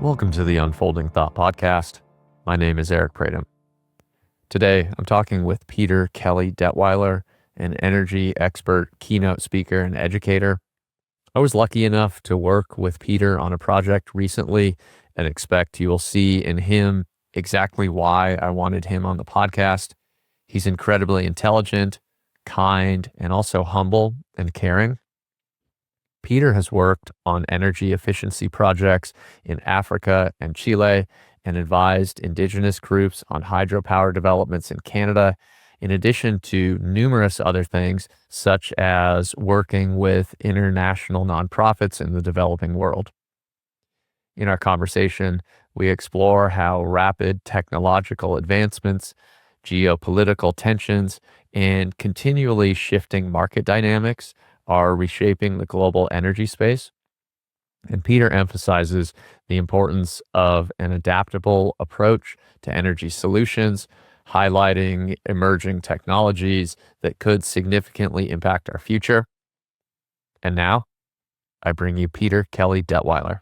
Welcome to the Unfolding Thought Podcast. My name is Eric Pratum. Today, I'm talking with Peter Kelly-Detwiler, an energy expert, keynote speaker, and educator. I was lucky enough to work with Peter on a project recently and expect you will see in him exactly why I wanted him on the podcast. He's incredibly intelligent, kind, and also humble and caring. Peter has worked on energy efficiency projects in Africa and Chile and advised indigenous groups on hydropower developments in Canada, in addition to numerous other things, such as working with international nonprofits in the developing world. In our conversation, we explore how rapid technological advancements, geopolitical tensions, and continually shifting market dynamics are reshaping the global energy space. And Peter emphasizes the importance of an adaptable approach to energy solutions, highlighting emerging technologies that could significantly impact our future. And now, I bring you Peter Kelly-Detwiler.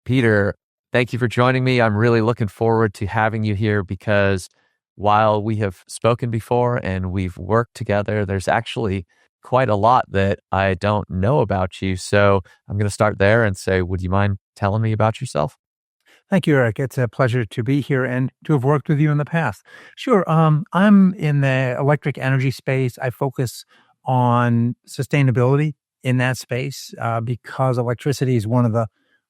Peter, thank you for joining me. I'm really looking forward to having you here because while we have spoken before and we've worked together, there's actually quite a lot that I don't know about you. So I'm going to start there and say, would you mind telling me about yourself? Thank you, Eric. It's a pleasure to be here and to have worked with you in the past. Sure. I'm in the electric energy space. I focus on sustainability in that space because electricity is one of the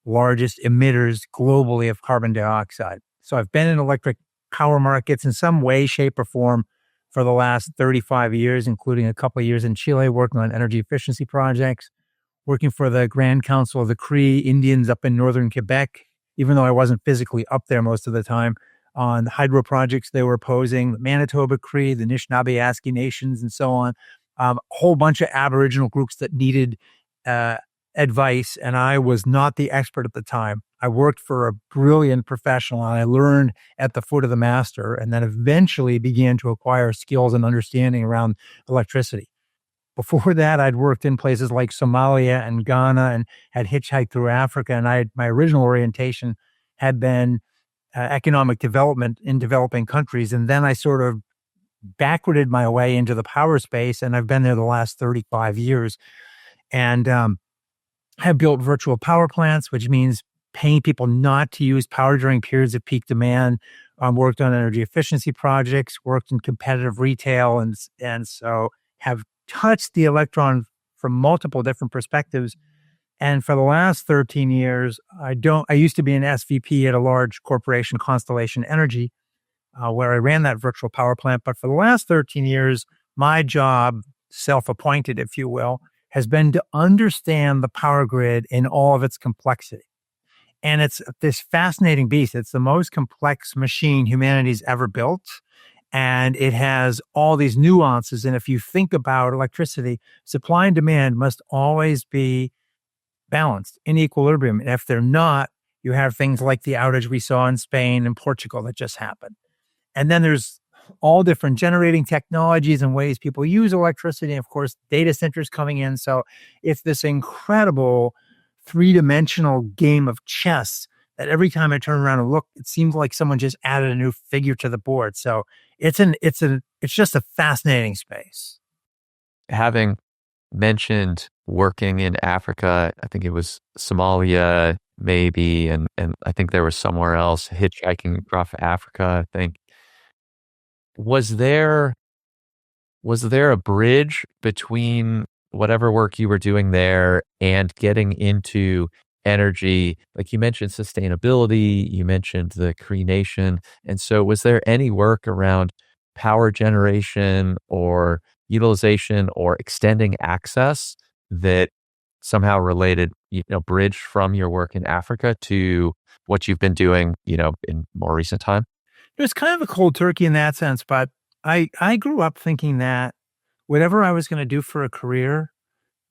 largest emitters globally of carbon dioxide. So I've been in electric power markets in some way, shape, or form for the last 35 years, including a couple of years in Chile, working on energy efficiency projects, working for the Grand Council of the Cree Indians up in northern Quebec, even though I wasn't physically up there most of the time, on the hydro projects they were opposing, the Manitoba Cree, the Anishinaabe Nations, and so on. A whole bunch of Aboriginal groups that needed advice, and I was not the expert at the time. I worked for a brilliant professional, and I learned at the foot of the master, and then eventually began to acquire skills and understanding around electricity. Before that, I'd worked in places like Somalia and Ghana and had hitchhiked through Africa, and my original orientation had been economic development in developing countries, and then I sort of backwarded my way into the power space, and I've been there the last 35 years, and have built virtual power plants, which means paying people not to use power during periods of peak demand. Worked on energy efficiency projects, worked in competitive retail, and so have touched the electron from multiple different perspectives. And for the last 13 years, I used to be an SVP at a large corporation, Constellation Energy, where I ran that virtual power plant. But for the last 13 years, my job, self-appointed, if you will, has been to understand the power grid in all of its complexity. And it's this fascinating beast. It's the most complex machine humanity's ever built. And it has all these nuances. And if you think about electricity, supply and demand must always be balanced, in equilibrium. And if they're not, you have things like the outage we saw in Spain and Portugal that just happened. And then there's all different generating technologies and ways people use electricity. And of course, data centers coming in. So it's this incredible three-dimensional game of chess that every time I turn around and look, it seems like someone just added a new figure to the board. So it's just a fascinating space. Having mentioned working in Africa, I think it was Somalia, maybe, and I think there was somewhere else, hitchhiking across Africa, I think. Was there a bridge between whatever work you were doing there and getting into energy? Like you mentioned sustainability, you mentioned the Cree Nation. And so was there any work around power generation or utilization or extending access that somehow related, bridged from your work in Africa to what you've been doing, in more recent time? It was kind of a cold turkey in that sense, but I grew up thinking that whatever I was going to do for a career,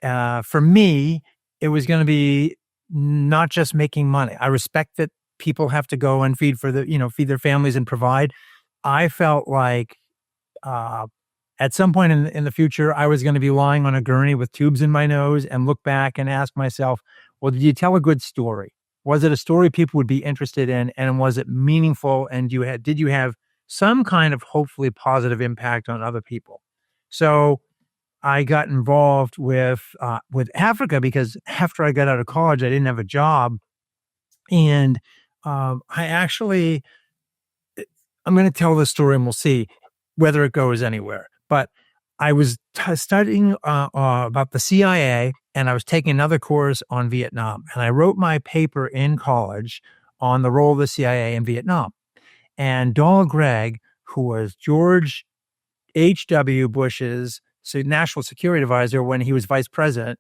for me, it was going to be not just making money. I respect that people have to go and feed their families and provide. I felt like at some point in the future, I was going to be lying on a gurney with tubes in my nose and look back and ask myself, well, did you tell a good story? Was it a story people would be interested in? And was it meaningful? And did you have some kind of hopefully positive impact on other people? So I got involved with Africa because after I got out of college, I didn't have a job. And I actually, I'm going to tell this story and we'll see whether it goes anywhere. But I was studying about the CIA, and I was taking another course on Vietnam. And I wrote my paper in college on the role of the CIA in Vietnam. And Donald Gregg, who was George H.W. Bush's national security advisor when he was vice president,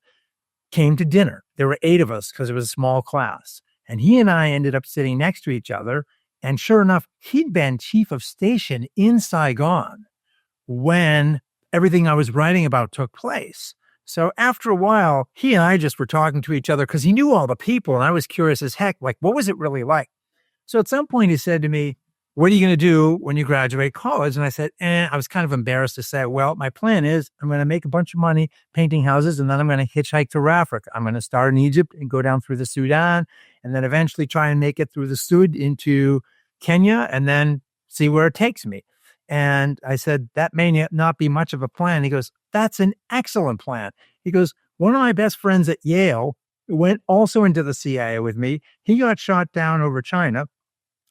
came to dinner. There were 8 of us because it was a small class. And he and I ended up sitting next to each other. And sure enough, he'd been chief of station in Saigon when everything I was writing about took place. So after a while, he and I just were talking to each other because he knew all the people. And I was curious as heck, like, what was it really like? So at some point he said to me, what are you going to do when you graduate college? And I said, I was kind of embarrassed to say, well, my plan is I'm going to make a bunch of money painting houses, and then I'm going to hitchhike to Africa. I'm going to start in Egypt and go down through the Sudan, and then eventually try and make it through the Sud into Kenya, and then see where it takes me. And I said, that may not be much of a plan. He goes, that's an excellent plan. He goes, one of my best friends at Yale went also into the CIA with me. He got shot down over China,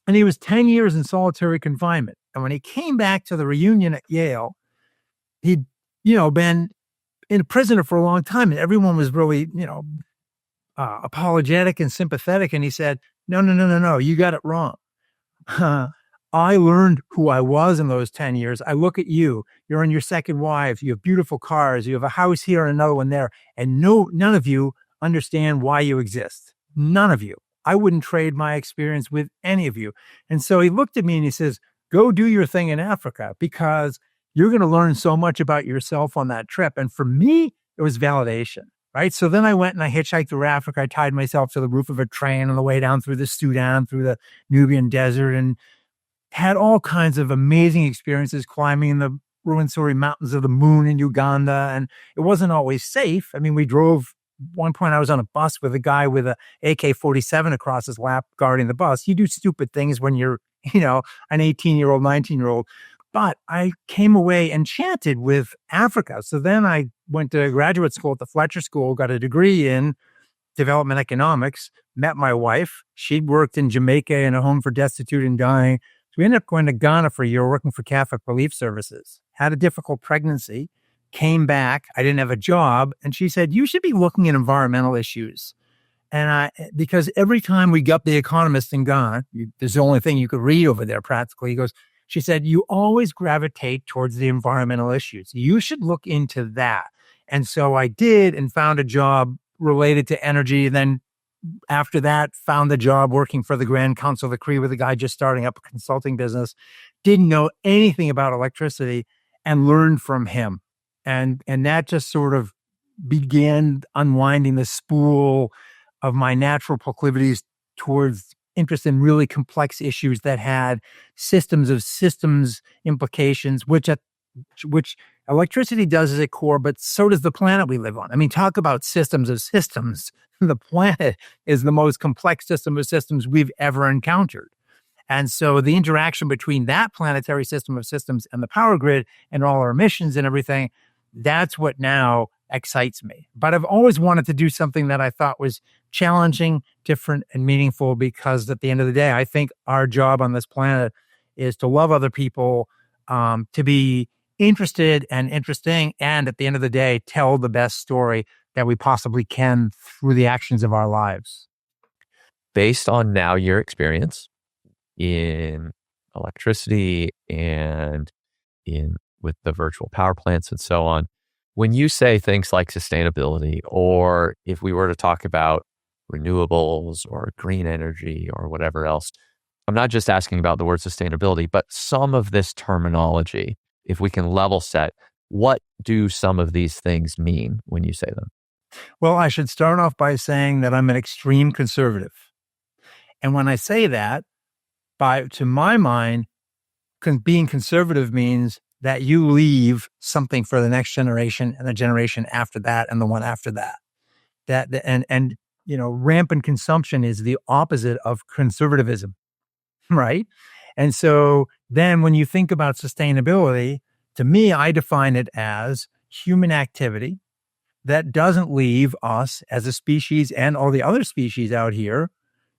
and he was 10 years in solitary confinement. And when he came back to the reunion at Yale, he'd, been in a prisoner for a long time, and everyone was really, apologetic and sympathetic. And he said, no, you got it wrong. I learned who I was in those 10 years. I look at you, you're on your second wife, you have beautiful cars, you have a house here and another one there, and none of you understand why you exist. None of you. I wouldn't trade my experience with any of you. And so he looked at me and he says, go do your thing in Africa, because you're going to learn so much about yourself on that trip. And for me, it was validation, right? So then I went and I hitchhiked through Africa. I tied myself to the roof of a train on the way down through the Sudan, through the Nubian desert, and had all kinds of amazing experiences climbing in the Ruwenzori Mountains of the Moon in Uganda. And it wasn't always safe. I mean, we drove. One point I was on a bus with a guy with a AK-47 across his lap guarding the bus. You do stupid things when you're, an 18-year-old, 19-year-old. But I came away enchanted with Africa. So then I went to graduate school at the Fletcher School, got a degree in development economics, met my wife. She'd worked in Jamaica in a home for destitute and dying. So we ended up going to Ghana for a year working for Catholic Relief Services. Had a difficult pregnancy. Came back, I didn't have a job. And she said, you should be looking at environmental issues. And because every time we got The Economist in Ghana, there's the only thing you could read over there practically. She said, you always gravitate towards the environmental issues. You should look into that. And so I did, and found a job related to energy. And then after that, found a job working for the Grand Council of the Cree with a guy just starting up a consulting business. Didn't know anything about electricity, and learned from him. And that just sort of began unwinding the spool of my natural proclivities towards interest in really complex issues that had systems of systems implications, which electricity does as a core, but so does the planet we live on. I mean, talk about systems of systems. The planet is the most complex system of systems we've ever encountered. And so the interaction between that planetary system of systems and the power grid and all our emissions and everything, that's what now excites me. But I've always wanted to do something that I thought was challenging, different, and meaningful, because at the end of the day, I think our job on this planet is to love other people, to be interested and interesting, and at the end of the day, tell the best story that we possibly can through the actions of our lives. Based on now your experience in electricity and with the virtual power plants and so on, when you say things like sustainability, or if we were to talk about renewables or green energy or whatever else, I'm not just asking about the word sustainability, but some of this terminology, if we can level set, what do some of these things mean when you say them? Well, I should start off by saying that I'm an extreme conservative. And when I say that, to my mind, being conservative means that you leave something for the next generation and the generation after that and the one after that. And rampant consumption is the opposite of conservatism, right? And so then when you think about sustainability, to me, I define it as human activity that doesn't leave us as a species and all the other species out here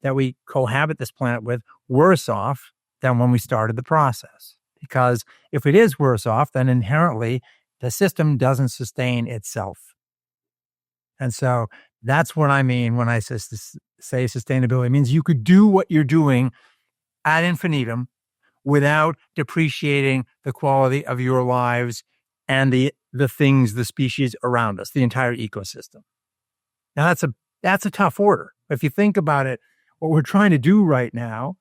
that we cohabit this planet with worse off than when we started the process. Because if it is worse off, then inherently the system doesn't sustain itself. And so that's what I mean when I say sustainability. It means you could do what you're doing ad infinitum without depreciating the quality of your lives and the things, the species around us, the entire ecosystem. Now that's a tough order. If you think about it, what we're trying to do right now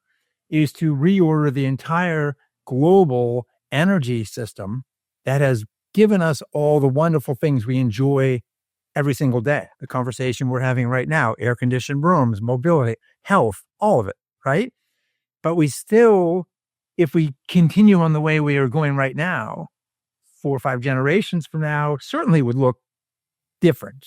is to reorder the entire global energy system that has given us all the wonderful things we enjoy every single day. The conversation we're having right now, air-conditioned rooms, mobility, health, all of it, right? But we still, if we continue on the way we are going right now, 4 or 5 generations from now, certainly would look different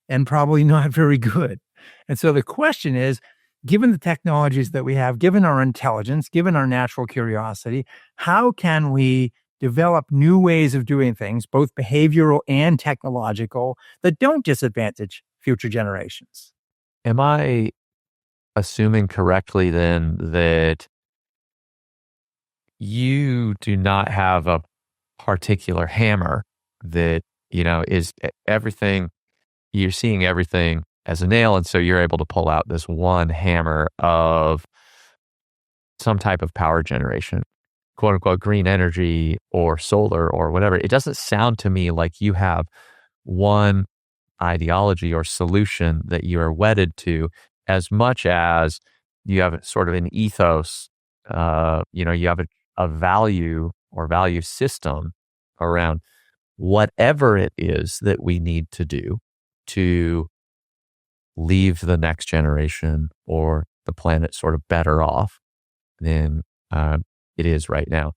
and probably not very good. And so the question is, given the technologies that we have, given our intelligence, given our natural curiosity, how can we develop new ways of doing things, both behavioral and technological, that don't disadvantage future generations? Am I assuming correctly then that you do not have a particular hammer that, is everything, you're seeing everything as a nail, and so you're able to pull out this one hammer of some type of power generation, quote unquote, green energy or solar or whatever? It doesn't sound to me like you have one ideology or solution that you are wedded to, as much as you have sort of an ethos, you have a value or value system around whatever it is that we need to do to leave the next generation or the planet sort of better off than it is right now.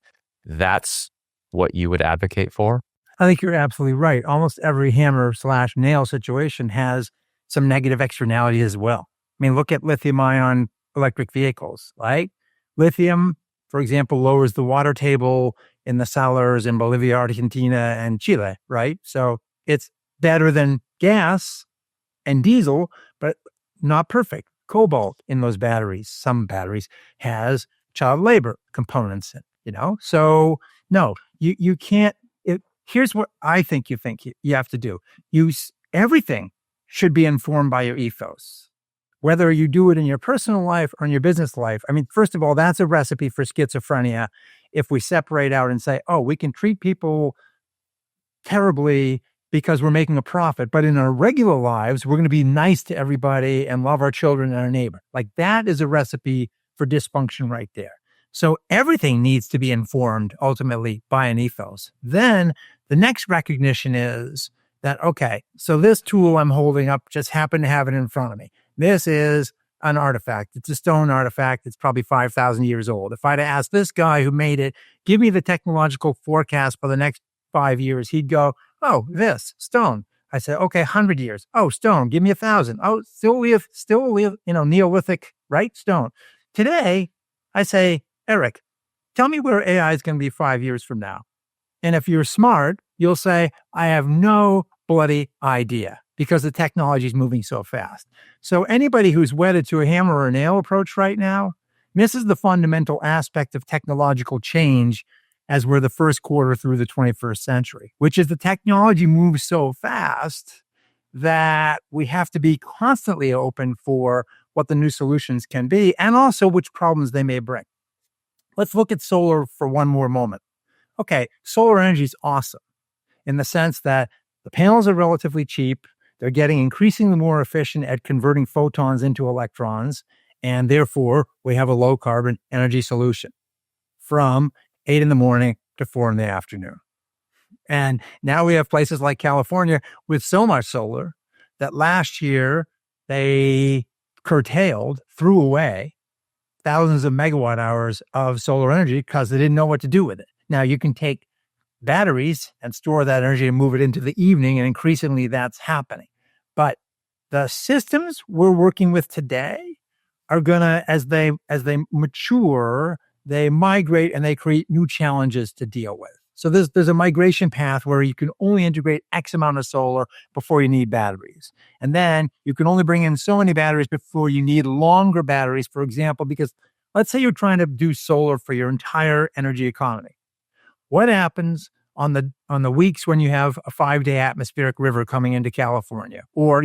That's what you would advocate for? I think you're absolutely right. Almost every hammer/nail situation has some negative externality as well. I mean, look at lithium-ion electric vehicles, right? Lithium, for example, lowers the water table in the salars in Bolivia, Argentina, and Chile, right? So it's better than gas and diesel, but not perfect. Cobalt in those batteries, some batteries, has child labor components, So no, you can't. Here's what I think you have to do. Everything should be informed by your ethos, whether you do it in your personal life or in your business life. I mean, first of all, that's a recipe for schizophrenia. If we separate out and say, oh, we can treat people terribly because we're making a profit, but in our regular lives, we're going to be nice to everybody and love our children and our neighbor. Like, that is a recipe for dysfunction right there. So everything needs to be informed ultimately by an ethos. Then the next recognition is that, okay, so this tool I'm holding up just happened to have it in front of me. This is an artifact. It's a stone artifact. It's probably 5,000 years old. If I'd asked this guy who made it, give me the technological forecast for the next 5 years, he'd go, oh, this stone. I said, okay, 100 years. Oh, stone, give me 1,000. Oh, still live, Neolithic, right? Stone. Today, I say, Eric, tell me where AI is going to be 5 years from now. And if you're smart, you'll say, I have no bloody idea, because the technology is moving so fast. So anybody who's wedded to a hammer or a nail approach right now misses the fundamental aspect of technological change as we're the first quarter through the 21st century, which is the technology moves so fast that we have to be constantly open for what the new solutions can be and also which problems they may bring. Let's look at solar for one more moment. Okay, solar energy is awesome in the sense that the panels are relatively cheap. They're getting increasingly more efficient at converting photons into electrons, and therefore we have a low carbon energy solution from 8 a.m. to 4 p.m. And now we have places like California with so much solar that last year they threw away thousands of megawatt hours of solar energy because they didn't know what to do with it. Now you can take batteries and store that energy and move it into the evening, and increasingly that's happening. But The systems we're working with today are gonna, as they mature, they migrate and they create new challenges to deal with. So there's a migration path where you can only integrate X amount of solar before you need batteries. And then you can only bring in so many batteries before you need longer batteries, for example, because let's say you're trying to do solar for your entire energy economy. What happens on the weeks when you have a 5-day atmospheric river coming into California, or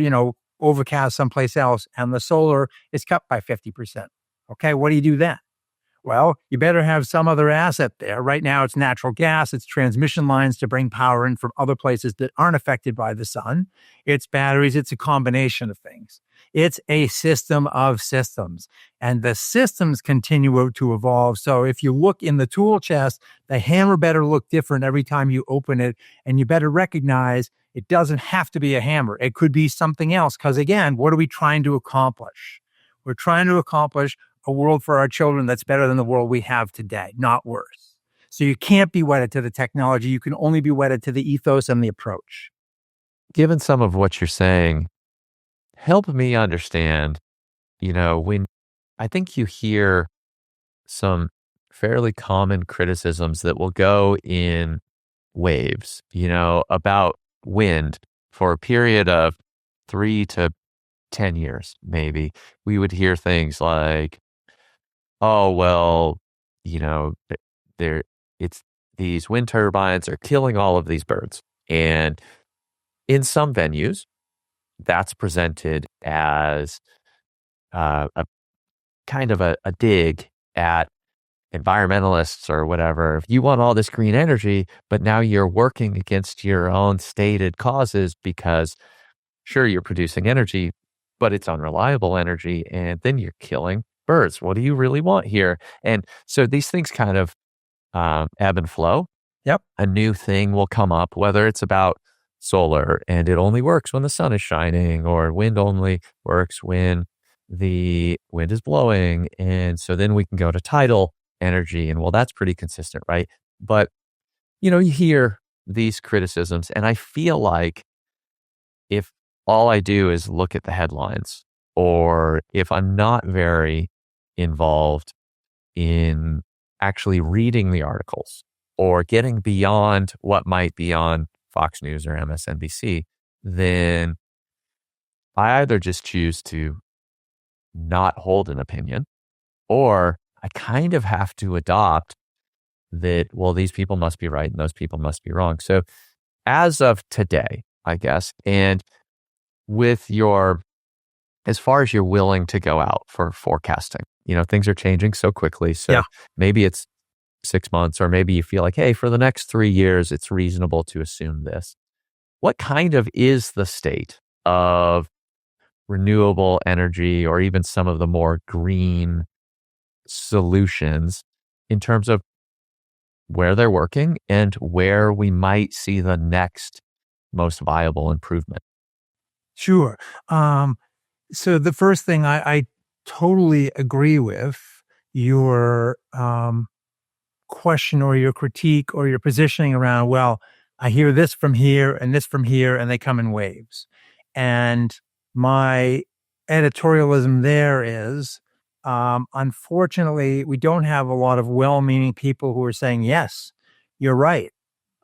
overcast someplace else, and the solar is cut by 50%? Okay, what do you do then? Well, you better have some other asset there. Right now, it's natural gas, it's transmission lines to bring power in from other places that aren't affected by the sun. It's batteries, it's a combination of things. It's a system of systems, and the systems continue to evolve. So if you look in the tool chest, the hammer better look different every time you open it, and you better recognize it doesn't have to be a hammer. It could be something else, because again, what are we trying to accomplish? We're trying to accomplish a world for our children that's better than the world we have today, not worse. So you can't be wedded to the technology. You can only be wedded to the ethos and the approach. Given some of what you're saying, help me understand, when I think you hear some fairly common criticisms that will go in waves, about wind for a period of 3 to 10 years, maybe. We would hear things like, oh, well, there it's these wind turbines are killing all of these birds. And in some venues, that's presented as a kind of a dig at environmentalists or whatever. If you want all this green energy, but now you're working against your own stated causes because sure, you're producing energy, but it's unreliable energy, and then you're killing birds. What do you really want here? And so these things kind of ebb and flow. Yep. A new thing will come up, whether it's about solar and it only works when the sun is shining, or wind only works when the wind is blowing. And so then we can go to tidal energy, and well, that's pretty consistent, right? But, you hear these criticisms, and I feel like if all I do is look at the headlines, or if I'm not very involved in actually reading the articles or getting beyond what might be on Fox News or MSNBC, then I either just choose to not hold an opinion, or I kind of have to adopt that, well, these people must be right and those people must be wrong. So as of today, I guess, and with as far as you're willing to go out for forecasting, things are changing so quickly. So maybe it's 6 months, or maybe you feel like, hey, for the next 3 years, it's reasonable to assume this. What kind of is the state of renewable energy, or even some of the more green solutions, in terms of where they're working and where we might see the next most viable improvement? Sure. So the first thing I totally agree with your question or your critique or your positioning around, well, I hear this from here and this from here, and they come in waves. And my editorialism there is, unfortunately, we don't have a lot of well-meaning people who are saying, yes, you're right.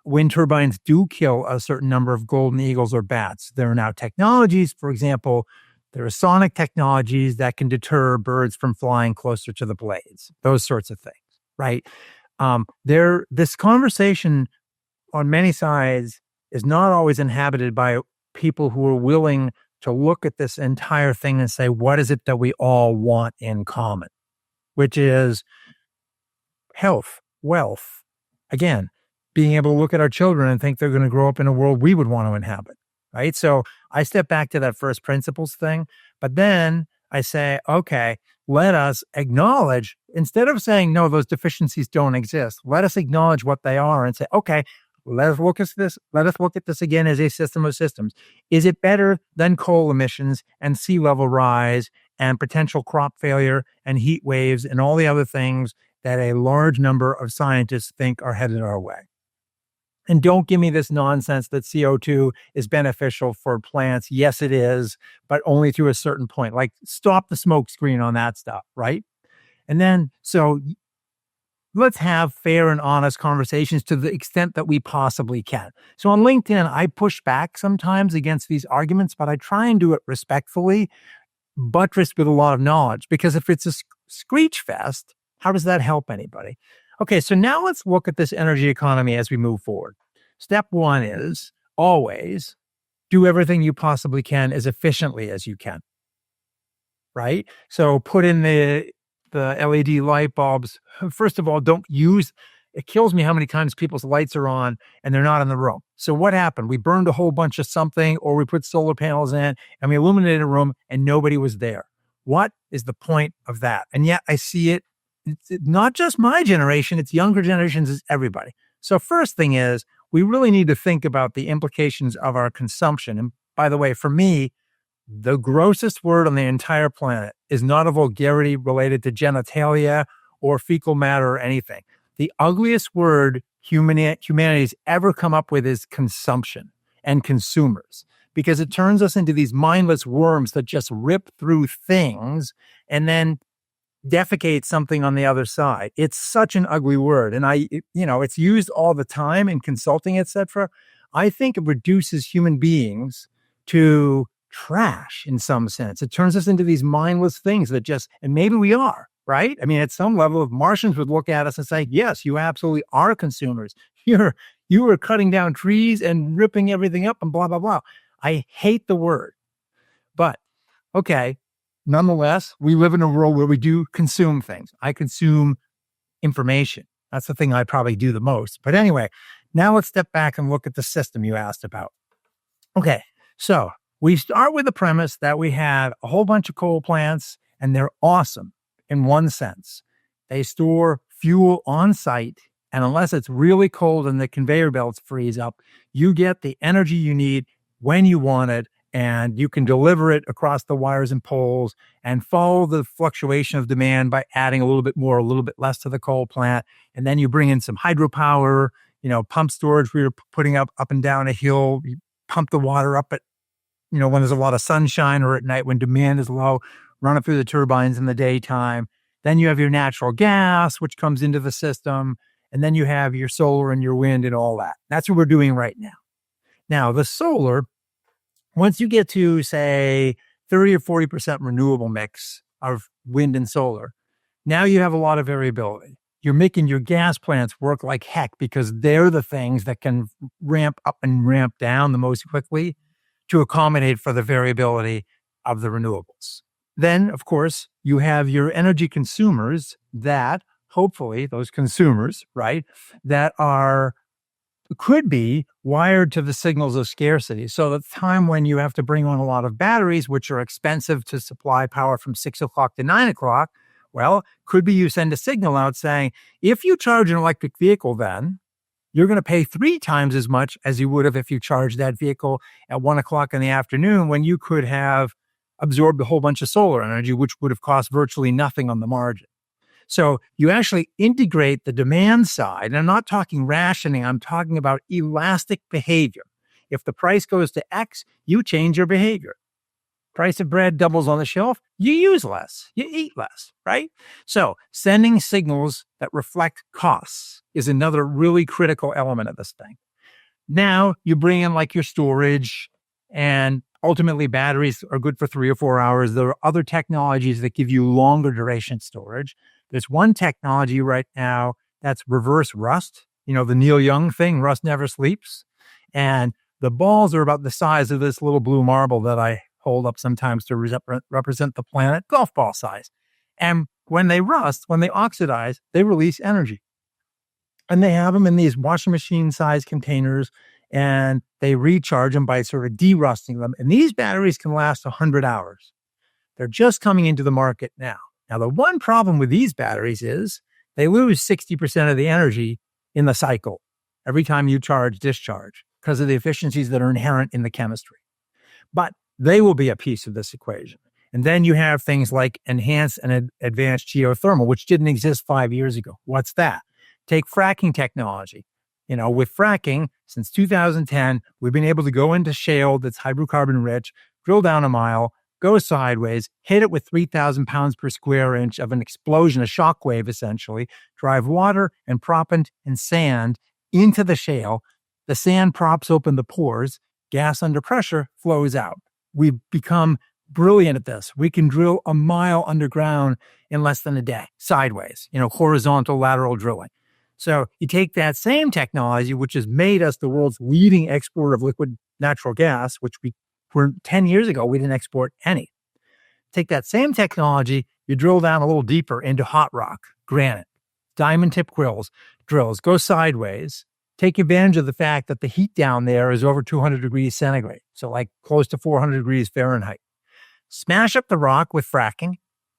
Wind turbines do kill a certain number of golden eagles or bats. There are now technologies, for example, there are sonic technologies that can deter birds from flying closer to the blades, those sorts of things, right? This conversation on many sides is not always inhabited by people who are willing to look at this entire thing and say, what is it that we all want in common? Which is health, wealth. Again, being able to look at our children and think they're going to grow up in a world we would want to inhabit, right? So I step back to that first principles thing, but then I say, okay, let us acknowledge, instead of saying, no, those deficiencies don't exist, let us acknowledge what they are and say, okay, let us look at this. Let us look at this again as a system of systems. Is it better than coal emissions and sea level rise and potential crop failure and heat waves and all the other things that a large number of scientists think are headed our way? And don't give me this nonsense that CO2 is beneficial for plants. Yes, it is, but only to a certain point. Like, stop the smoke screen on that stuff, right? And then, so let's have fair and honest conversations to the extent that we possibly can. So on LinkedIn, I push back sometimes against these arguments, but I try and do it respectfully, buttressed with a lot of knowledge. Because if it's a screech fest, how does that help anybody? Okay, so now let's look at this energy economy as we move forward. Step one is always do everything you possibly can as efficiently as you can, right? So put in the LED light bulbs. First of all, don't use, it kills me how many times people's lights are on and they're not in the room. So what happened? We burned a whole bunch of something, or we put solar panels in and we illuminated a room and nobody was there. What is the point of that? And yet I see it. It's not just my generation, it's younger generations, it's everybody. So first thing is, we really need to think about the implications of our consumption. And by the way, for me, the grossest word on the entire planet is not a vulgarity related to genitalia or fecal matter or anything. The ugliest word humanity's ever come up with is consumption and consumers, because it turns us into these mindless worms that just rip through things and then defecate something on the other side. It's such an ugly word. And it's used all the time in consulting, etc. I think it reduces human beings to trash in some sense. It turns us into these mindless things that just, and maybe we are, right? I mean, at some level, if Martians would look at us and say, yes, you absolutely are consumers. You are cutting down trees and ripping everything up and blah, blah, blah. I hate the word. But, okay, nonetheless, we live in a world where we do consume things. I consume information. That's the thing I probably do the most. But anyway, now let's step back and look at the system you asked about. Okay, so we start with the premise that we have a whole bunch of coal plants, and they're awesome in one sense. They store fuel on site, and unless it's really cold and the conveyor belts freeze up, you get the energy you need when you want it, and you can deliver it across the wires and poles and follow the fluctuation of demand by adding a little bit more, a little bit less to the coal plant. And then you bring in some hydropower, pump storage where you're putting up and down a hill. You pump the water up at, when there's a lot of sunshine, or at night when demand is low, run it through the turbines in the daytime. Then you have your natural gas, which comes into the system. And then you have your solar and your wind and all that. That's what we're doing right now. Now, the solar, once you get to, say, 30 or 40% renewable mix of wind and solar, now you have a lot of variability. You're making your gas plants work like heck because they're the things that can ramp up and ramp down the most quickly to accommodate for the variability of the renewables. Then, of course, you have your energy consumers that, hopefully, those consumers, right, that could be wired to the signals of scarcity. So the time when you have to bring on a lot of batteries, which are expensive to supply power from 6 o'clock to 9 o'clock, well, could be you send a signal out saying, if you charge an electric vehicle, then you're going to pay 3 times as much as you would have if you charged that vehicle at 1 o'clock in the afternoon, when you could have absorbed a whole bunch of solar energy, which would have cost virtually nothing on the margin. So you actually integrate the demand side. And I'm not talking rationing. I'm talking about elastic behavior. If the price goes to X, you change your behavior. Price of bread doubles on the shelf, you use less, you eat less, right? So sending signals that reflect costs is another really critical element of this thing. Now you bring in like your storage, and ultimately batteries are good for 3 or 4 hours. There are other technologies that give you longer duration storage. There's one technology right now that's reverse rust. The Neil Young thing, rust never sleeps. And the balls are about the size of this little blue marble that I hold up sometimes to represent the planet, golf ball size. And when they rust, when they oxidize, they release energy. And they have them in these washing machine size containers, and they recharge them by sort of de-rusting them. And these batteries can last 100 hours. They're just coming into the market now. Now, the one problem with these batteries is they lose 60% of the energy in the cycle every time you charge, discharge, because of the efficiencies that are inherent in the chemistry. But they will be a piece of this equation. And then you have things like enhanced and advanced geothermal, which didn't exist 5 years ago. What's that? Take fracking technology. With fracking, since 2010, we've been able to go into shale that's hydrocarbon rich, drill down a mile, go sideways, hit it with 3,000 pounds per square inch of an explosion, a shock wave essentially, drive water and proppant and sand into the shale. The sand props open the pores, gas under pressure flows out. We've become brilliant at this. We can drill a mile underground in less than a day, sideways, horizontal lateral drilling. So you take that same technology, which has made us the world's leading exporter of liquid natural gas, which we were 10 years ago, we didn't export any. Take that same technology, you drill down a little deeper into hot rock, granite, diamond tip drills, go sideways, take advantage of the fact that the heat down there is over 200 degrees centigrade, so like close to 400 degrees Fahrenheit. Smash up the rock with fracking,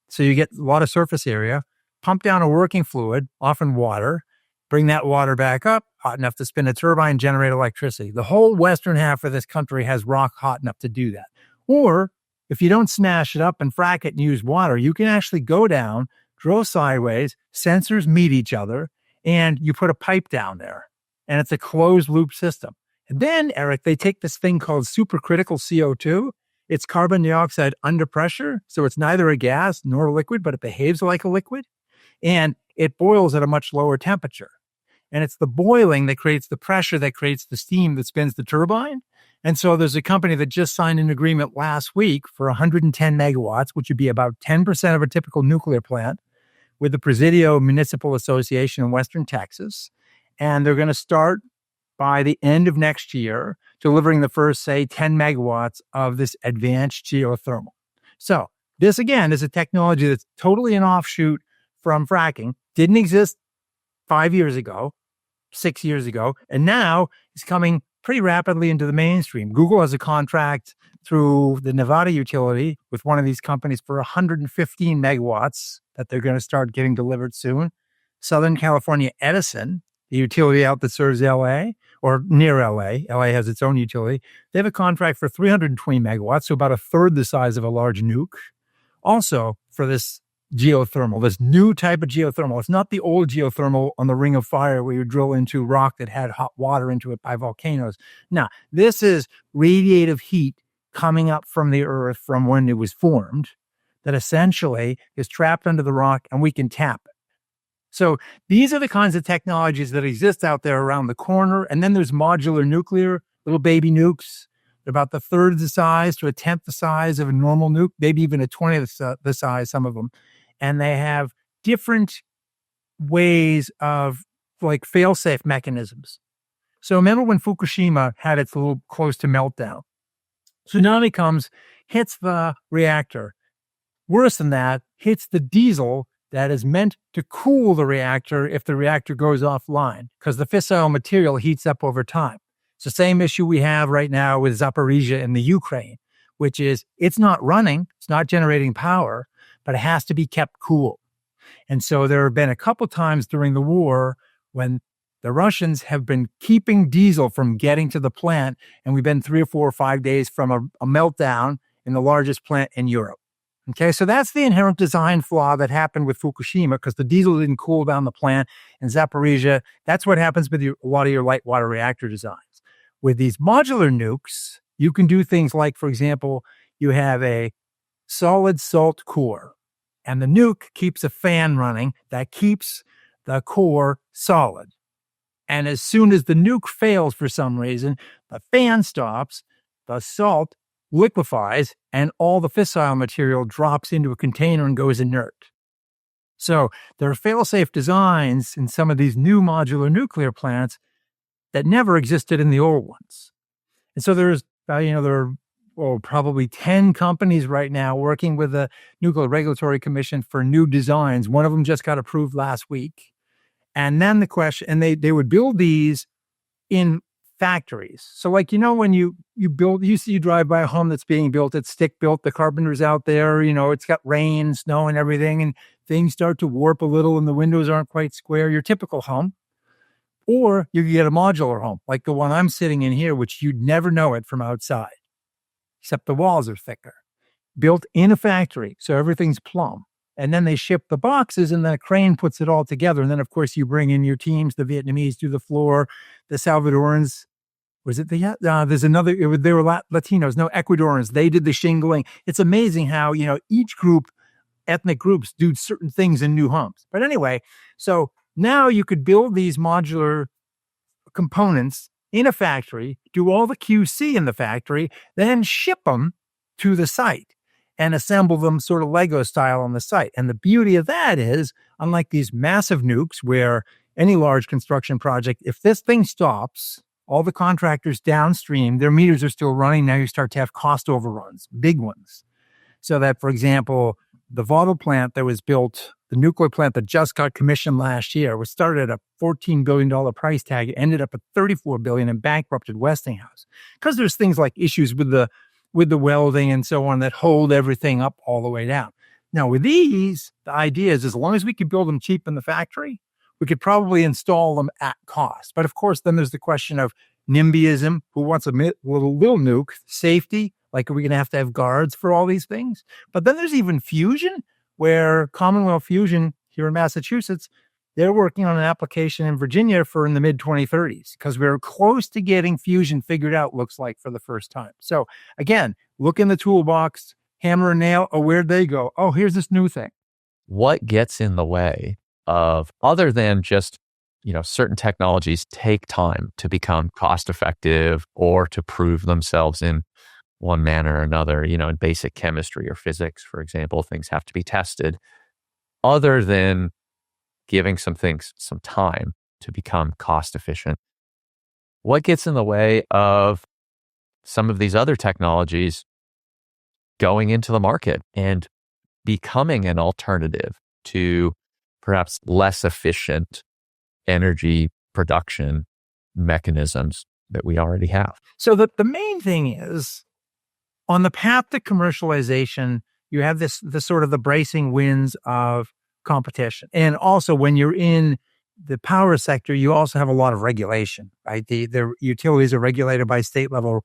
so you get a lot of surface area, pump down a working fluid, often water, bring that water back up, hot enough to spin a turbine, generate electricity. The whole western half of this country has rock hot enough to do that. Or if you don't smash it up and frack it and use water, you can actually go down, drill sideways, sensors meet each other, and you put a pipe down there. And it's a closed loop system. And then, Eric, they take this thing called supercritical CO2. It's carbon dioxide under pressure. So it's neither a gas nor a liquid, but it behaves like a liquid. And it boils at a much lower temperature. And it's the boiling that creates the pressure that creates the steam that spins the turbine. And so there's a company that just signed an agreement last week for 110 megawatts, which would be about 10% of a typical nuclear plant, with the Presidio Municipal Association in Western Texas. And they're going to start by the end of next year, delivering the first, say, 10 megawatts of this advanced geothermal. So this, again, is a technology that's totally an offshoot from fracking, didn't exist 5 years ago, 6 years ago, and now is coming pretty rapidly into the mainstream. Google has a contract through the Nevada utility with one of these companies for 115 megawatts that they're going to start getting delivered soon. Southern California Edison, the utility out that serves LA or near LA has its own utility. They have a contract for 320 megawatts, so about a third the size of a large nuke. Also for this geothermal, this new type of geothermal. It's not the old geothermal on the Ring of Fire where you drill into rock that had hot water into it by volcanoes. No, this is radiative heat coming up from the earth from when it was formed that essentially is trapped under the rock and we can tap it. So these are the kinds of technologies that exist out there around the corner. And then there's modular nuclear, little baby nukes. They're about the third the size to a tenth the size of a normal nuke, maybe even a 20th the size, some of them. And they have different ways of like fail-safe mechanisms. So remember when Fukushima had its little close to meltdown? Tsunami comes, hits the reactor. Worse than that, hits the diesel that is meant to cool the reactor if the reactor goes offline, because the fissile material heats up over time. It's the same issue we have right now with Zaporizhzhia in the Ukraine, which is it's not running, it's not generating power, but it has to be kept cool. And so there have been a couple times during the war when the Russians have been keeping diesel from getting to the plant, and we've been 3 or 4 or 5 days from a meltdown in the largest plant in Europe. Okay, so that's the inherent design flaw that happened with Fukushima because the diesel didn't cool down the plant. In Zaporizhzhia, that's what happens with a lot of your light water reactor designs. With these modular nukes, you can do things like, for example, you have a solid salt core, and the nuke keeps a fan running that keeps the core solid. And as soon as the nuke fails for some reason, the fan stops, the salt liquefies, and all the fissile material drops into a container and goes inert. So there are fail-safe designs in some of these new modular nuclear plants that never existed in the old ones. And so there are probably 10 companies right now working with the Nuclear Regulatory Commission for new designs. One of them just got approved last week. And then the question, and they would build these in factories. So like, when you drive by a home that's being built, it's stick built, the carpenter's out there, it's got rain, snow and everything, and things start to warp a little and the windows aren't quite square, your typical home. Or you can get a modular home, like the one I'm sitting in here, which you'd never know it from outside, except the walls are thicker. Built in a factory, so everything's plumb. And then they ship the boxes and then a crane puts it all together. And then, of course, you bring in your teams, the Vietnamese do the floor, the Salvadorans. Was it there's another, they were Latinos, no, Ecuadorians. They did the shingling. It's amazing how, each ethnic groups do certain things in new homes. But anyway, so now you could build these modular components in a factory, do all the QC in the factory, then ship them to the site and assemble them sort of Lego style on the site. And the beauty of that is, unlike these massive nukes where any large construction project, if this thing stops, all the contractors downstream, their meters are still running. Now you start to have cost overruns, big ones. So that, for example, the Vauxhall plant that was built, the nuclear plant that just got commissioned last year, was started at a $14 billion price tag. It ended up at $34 billion and bankrupted Westinghouse. Because there's things like issues with the welding and so on that hold everything up all the way down. Now with these, the idea is as long as we could build them cheap in the factory, we could probably install them at cost. But of course, then there's the question of NIMBYism, who wants a little nuke, safety, like are we going to have guards for all these things? But then there's even fusion, where Commonwealth Fusion here in Massachusetts, they're working on an application in Virginia for in the mid-2030s, because we're close to getting fusion figured out, looks like, for the first time. So again, look in the toolbox, hammer and nail, oh, where'd they go? Oh, here's this new thing. What gets in the way of, other than just, certain technologies take time to become cost effective or to prove themselves in one manner or another, in basic chemistry or physics, for example, things have to be tested. Other than giving some things some time to become cost efficient, what gets in the way of some of these other technologies going into the market and becoming an alternative to perhaps less efficient energy production mechanisms that we already have? So the main thing is, on the path to commercialization, you have this sort of the bracing winds of competition. And also when you're in the power sector, you also have a lot of regulation, right? The utilities are regulated by state level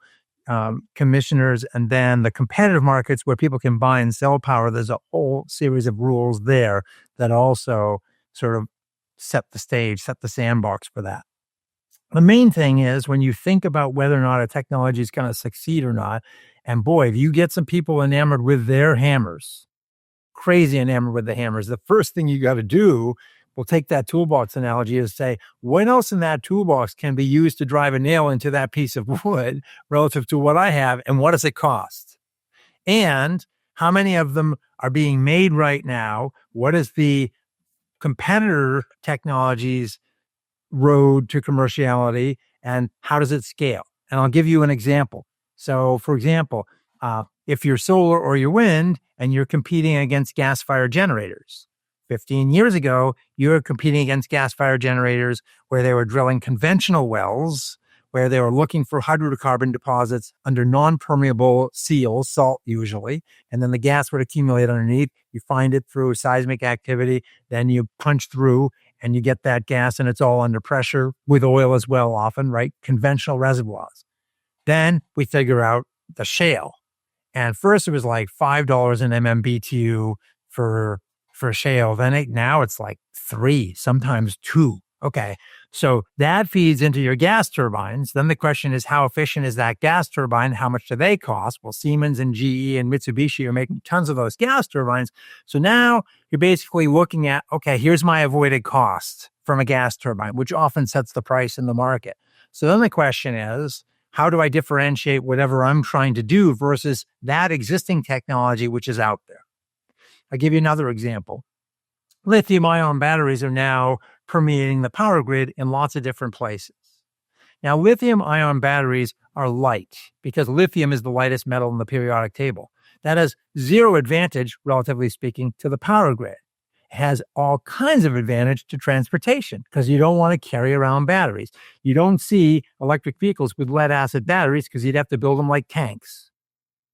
commissioners, and then the competitive markets where people can buy and sell power, there's a whole series of rules there that also sort of set the stage, set the sandbox for that. The main thing is when you think about whether or not a technology is going to succeed or not, and boy, if you get some people enamored with their hammers, crazy enamored with the hammers, the first thing you got to do, we'll take that toolbox analogy, is say, what else in that toolbox can be used to drive a nail into that piece of wood relative to what I have, and what does it cost? And how many of them are being made right now? What is the competitor technologies road to commerciality, and how does it scale? And I'll give you an example. So, for example, if you're solar or you're wind and you're competing against gas-fired generators, 15 years ago, you were competing against gas-fired generators where they were drilling conventional wells, where they were looking for hydrocarbon deposits under non-permeable seals, salt usually, and then the gas would accumulate underneath. You find it through seismic activity, then you punch through and you get that gas, and it's all under pressure with oil as well often, right? Conventional reservoirs. Then we figure out the shale. And first it was like $5 an MMBTU for shale. Then now it's like $3, sometimes $2. Okay. So that feeds into your gas turbines. Then the question is, how efficient is that gas turbine? How much do they cost? Well, Siemens and GE and Mitsubishi are making tons of those gas turbines. So now you're basically looking at, okay, here's my avoided cost from a gas turbine, which often sets the price in the market. So then the question is, how do I differentiate whatever I'm trying to do versus that existing technology which is out there? I'll give you another example. Lithium-ion batteries are now permeating the power grid in lots of different places. Now, lithium-ion batteries are light because lithium is the lightest metal in the periodic table. That has zero advantage, relatively speaking, to the power grid. It has all kinds of advantage to transportation because you don't want to carry around batteries. You don't see electric vehicles with lead acid batteries because you'd have to build them like tanks,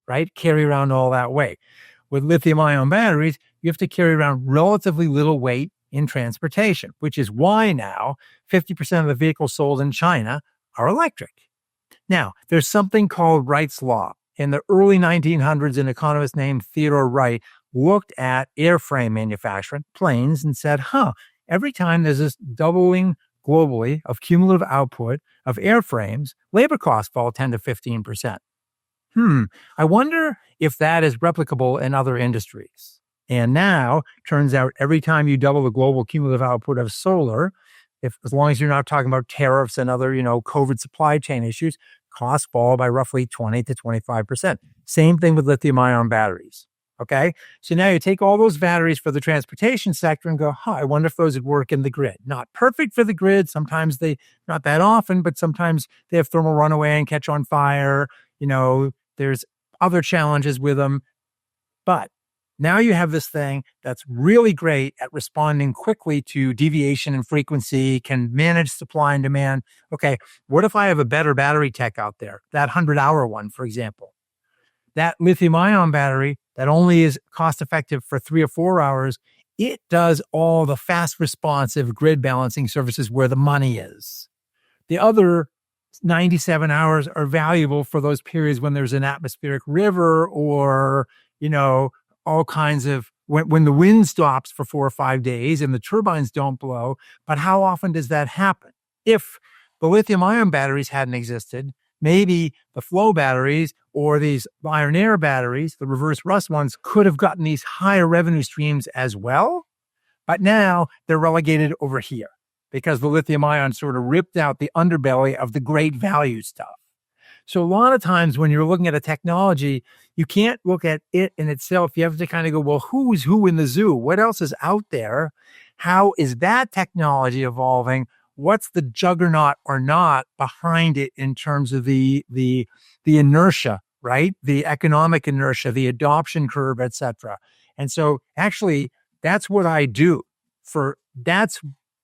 right? Carry around all that weight. With lithium-ion batteries, you have to carry around relatively little weight in transportation, which is why now 50% of the vehicles sold in China are electric. Now, there's something called Wright's Law. In the early 1900s, an economist named Theodore Wright looked at airframe manufacturing, planes, and said, every time there's this doubling globally of cumulative output of airframes, labor costs fall 10 to 15%. I wonder if that is replicable in other industries. And now, turns out every time you double the global cumulative output of solar, as long as you're not talking about tariffs and other, COVID supply chain issues, costs fall by roughly 20 to 25%. Same thing with lithium ion batteries. Okay. So now you take all those batteries for the transportation sector and go, I wonder if those would work in the grid. Not perfect for the grid. Sometimes not that often, but sometimes they have thermal runaway and catch on fire. There's other challenges with them. But now you have this thing that's really great at responding quickly to deviation in frequency, can manage supply and demand. Okay, what if I have a better battery tech out there? That 100-hour one, for example. That lithium ion battery that only is cost effective for 3 or 4 hours, it does all the fast responsive grid balancing services where the money is. The other 97 hours are valuable for those periods when there's an atmospheric river or, all kinds of when the wind stops for 4 or 5 days and the turbines don't blow. But how often does that happen? If the lithium ion batteries hadn't existed, maybe the flow batteries or these iron air batteries, the reverse rust ones, could have gotten these higher revenue streams as well. But now they're relegated over here because the lithium ion sort of ripped out the underbelly of the great value stuff. So a lot of times when you're looking at a technology, you can't look at it in itself. You have to kind of go, well, who's who in the zoo? What else is out there? How is that technology evolving? What's the juggernaut or not behind it in terms of the inertia, right? The economic inertia, the adoption curve, et cetera. And so actually that's what I do that's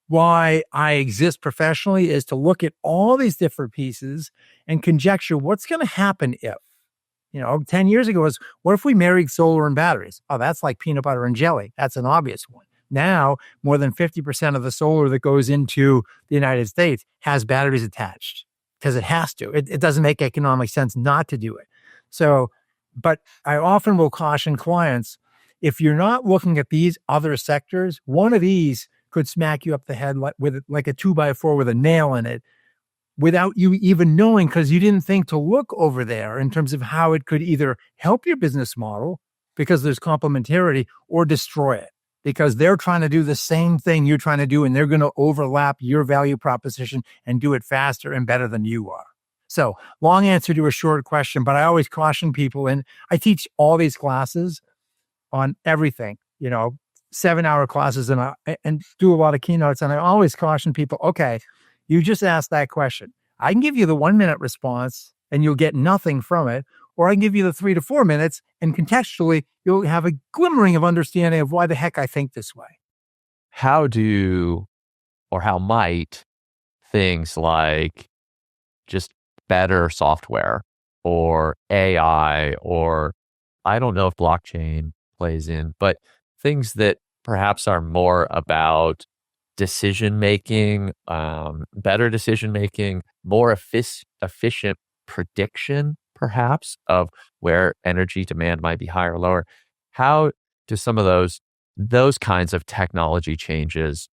why I exist professionally, is to look at all these different pieces and conjecture what's going to happen if, 10 years ago was, what if we married solar and batteries? Oh, that's like peanut butter and jelly. That's an obvious one. Now, more than 50% of the solar that goes into the United States has batteries attached because it has to. It doesn't make economic sense not to do it. So, but I often will caution clients, if you're not looking at these other sectors, one of these could smack you up the head with a 2x4 with a nail in it without you even knowing, because you didn't think to look over there in terms of how it could either help your business model because there's complementarity or destroy it because they're trying to do the same thing you're trying to do and they're going to overlap your value proposition and do it faster and better than you are. So long answer to a short question, but I always caution people, and I teach all these classes on everything, 7-hour classes and do a lot of keynotes. And I always caution people, okay, you just asked that question. I can give you the 1-minute response and you'll get nothing from it. Or I can give you the 3 to 4 minutes and contextually you'll have a glimmering of understanding of why the heck I think this way. How might things like just better software or AI, or I don't know if blockchain plays in, but things that perhaps are more about decision-making, better decision-making, more efficient prediction, perhaps, of where energy demand might be higher or lower. How do some of those kinds of technology changes,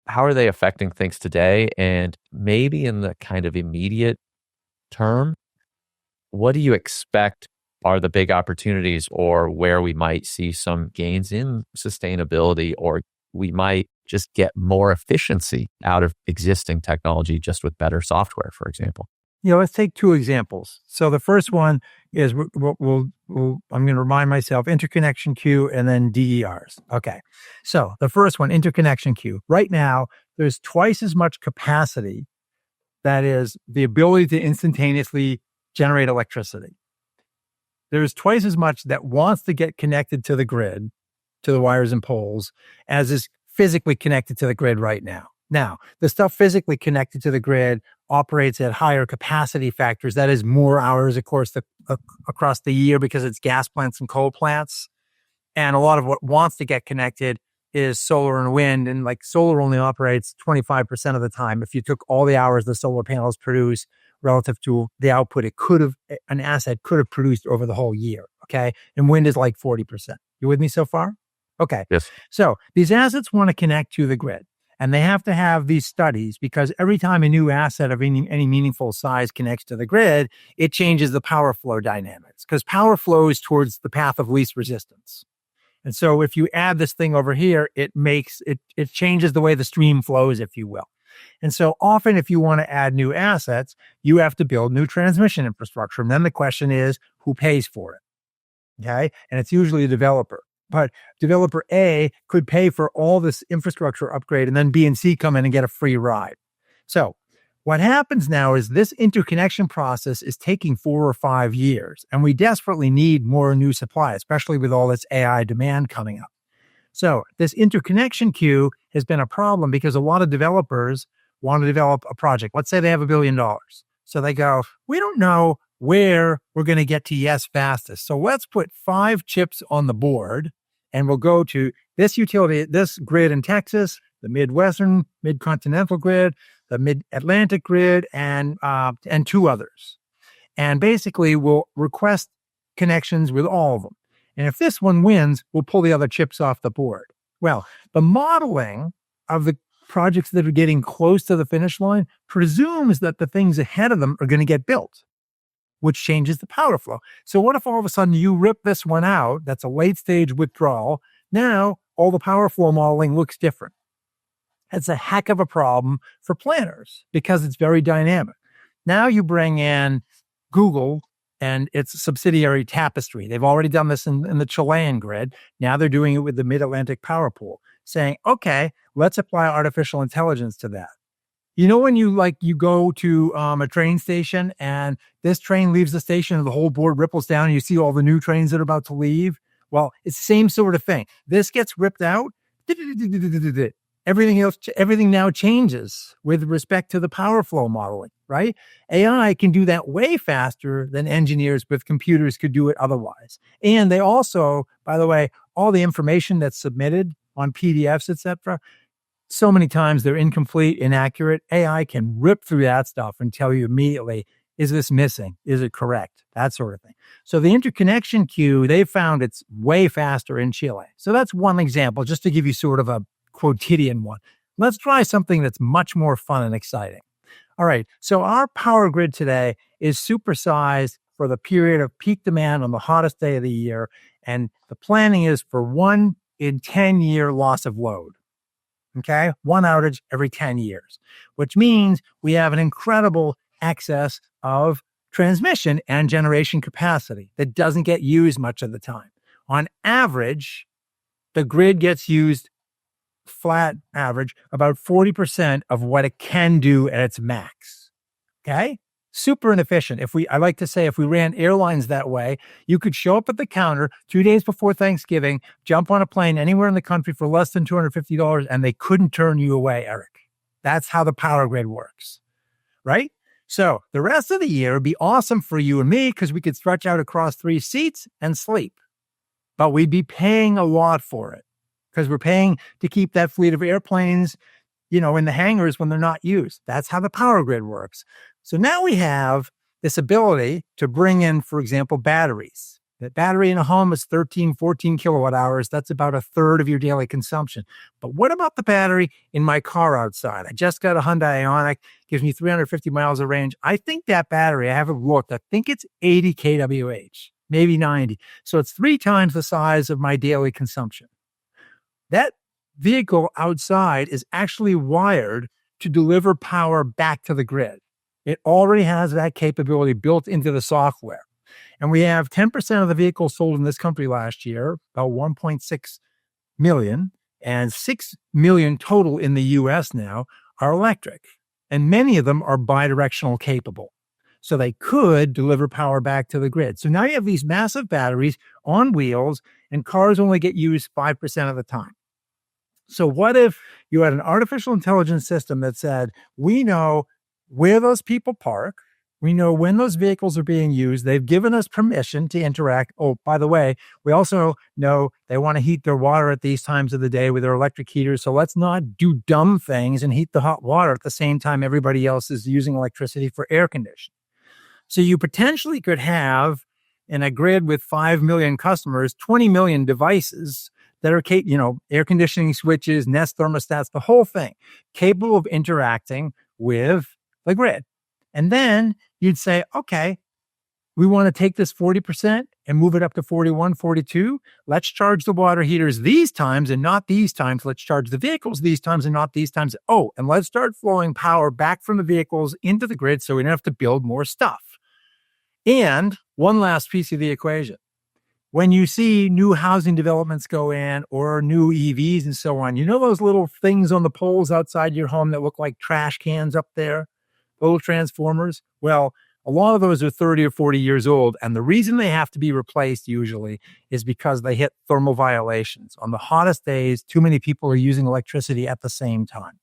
how are they affecting things today? And maybe in the kind of immediate term, what do you expect are the big opportunities, or where we might see some gains in sustainability, or we might just get more efficiency out of existing technology just with better software, for example? Let's take 2 examples. So the first one is I'm going to remind myself, interconnection queue and then DERs. Okay. So the first one, interconnection queue. Right now, there's twice as much capacity, that is the ability to instantaneously generate electricity. There's twice as much that wants to get connected to the grid, to the wires and poles, as is physically connected to the grid right now. Now, the stuff physically connected to the grid operates at higher capacity factors. That is more hours, of course, across the year because it's gas plants and coal plants. And a lot of what wants to get connected is solar and wind. And like solar only operates 25% of the time. If you took all the hours the solar panels produce relative to the output an asset could have produced over the whole year. Okay. And wind is like 40%. You with me so far? Okay. Yes. So these assets want to connect to the grid. And they have to have these studies because every time a new asset of any meaningful size connects to the grid, it changes the power flow dynamics because power flows towards the path of least resistance. And so if you add this thing over here, it changes the way the stream flows, if you will. And so often if you want to add new assets, you have to build new transmission infrastructure. And then the question is, who pays for it? Okay. And it's usually a developer. But developer A could pay for all this infrastructure upgrade and then B and C come in and get a free ride. So what happens now is this interconnection process is taking 4 or 5 years, and we desperately need more new supply, especially with all this AI demand coming up. So this interconnection queue has been a problem because a lot of developers want to develop a project. Let's say they have $1 billion. So they go, we don't know where we're going to get to yes fastest. So let's put 5 chips on the board and we'll go to this utility, this grid in Texas, the Midwestern, Mid-Continental grid, the Mid-Atlantic grid, and 2 others. And basically we'll request connections with all of them. And if this one wins, we'll pull the other chips off the board. Well, the modeling of the projects that are getting close to the finish line presumes that the things ahead of them are going to get built, which changes the power flow. So what if all of a sudden you rip this one out? That's a late stage withdrawal. Now all the power flow modeling looks different. It's a heck of a problem for planners because it's very dynamic. Now you bring in Google and its subsidiary Tapestry. They've already done this in the Chilean grid. Now they're doing it with the Mid-Atlantic Power Pool, saying, okay, let's apply artificial intelligence to that. You know, when you go to a train station and this train leaves the station and the whole board ripples down and you see all the new trains that are about to leave? Well, it's the same sort of thing. This gets ripped out. Everything now changes with respect to the power flow modeling, right? AI can do that way faster than engineers with computers could do it otherwise. And they also, by the way, all the information that's submitted on PDFs, etc., so many times they're incomplete, inaccurate. AI can rip through that stuff and tell you immediately, is this missing? Is it correct? That sort of thing. So the interconnection queue, they found it's way faster in Chile. So that's one example, just to give you sort of a quotidian one. Let's try something that's much more fun and exciting. All right. So our power grid today is supersized for the period of peak demand on the hottest day of the year. And the planning is for 1 in 10-year loss of load. Okay. 1 outage every 10 years, which means we have an incredible excess of transmission and generation capacity that doesn't get used much of the time. On average, the grid gets used flat average about 40% of what it can do at its max. Okay. Super inefficient. I like to say, if we ran airlines that way, you could show up at the counter 2 days before Thanksgiving, jump on a plane anywhere in the country for less than $250, and they couldn't turn you away, Eric. That's how the power grid works, right? So the rest of the year would be awesome for you and me because we could stretch out across 3 seats and sleep, but we'd be paying a lot for it because we're paying to keep that fleet of airplanes, in the hangars when they're not used. That's how the power grid works. So now we have this ability to bring in, for example, batteries. That battery in a home is 13, 14 kilowatt hours. That's about a third of your daily consumption. But what about the battery in my car outside? I just got a Hyundai Ioniq, gives me 350 miles of range. I think that battery, I haven't looked, I think it's 80 kWh, maybe 90. So it's 3 times the size of my daily consumption. That vehicle outside is actually wired to deliver power back to the grid. It already has that capability built into the software. And we have 10% of the vehicles sold in this country last year, about 1.6 million, and 6 million total in the US now are electric. And many of them are bidirectional capable. So they could deliver power back to the grid. So now you have these massive batteries on wheels, and cars only get used 5% of the time. So what if you had an artificial intelligence system that said, we know where those people park, we know when those vehicles are being used, they've given us permission to interact. Oh, by the way, we also know they want to heat their water at these times of the day with their electric heaters. So let's not do dumb things and heat the hot water at the same time everybody else is using electricity for air conditioning. So you potentially could have in a grid with 5 million customers, 20 million devices that are, air conditioning switches, Nest thermostats, the whole thing, capable of interacting with the grid. And then you'd say, okay, we want to take this 40% and move it up to 41, 42. Let's charge the water heaters these times and not these times. Let's charge the vehicles these times and not these times. Oh, and let's start flowing power back from the vehicles into the grid so we don't have to build more stuff. And one last piece of the equation. When you see new housing developments go in or new EVs and so on, you know those little things on the poles outside your home that look like trash cans up there, little transformers? Well, a lot of those are 30 or 40 years old. And the reason they have to be replaced usually is because they hit thermal violations. On the hottest days, too many people are using electricity at the same time.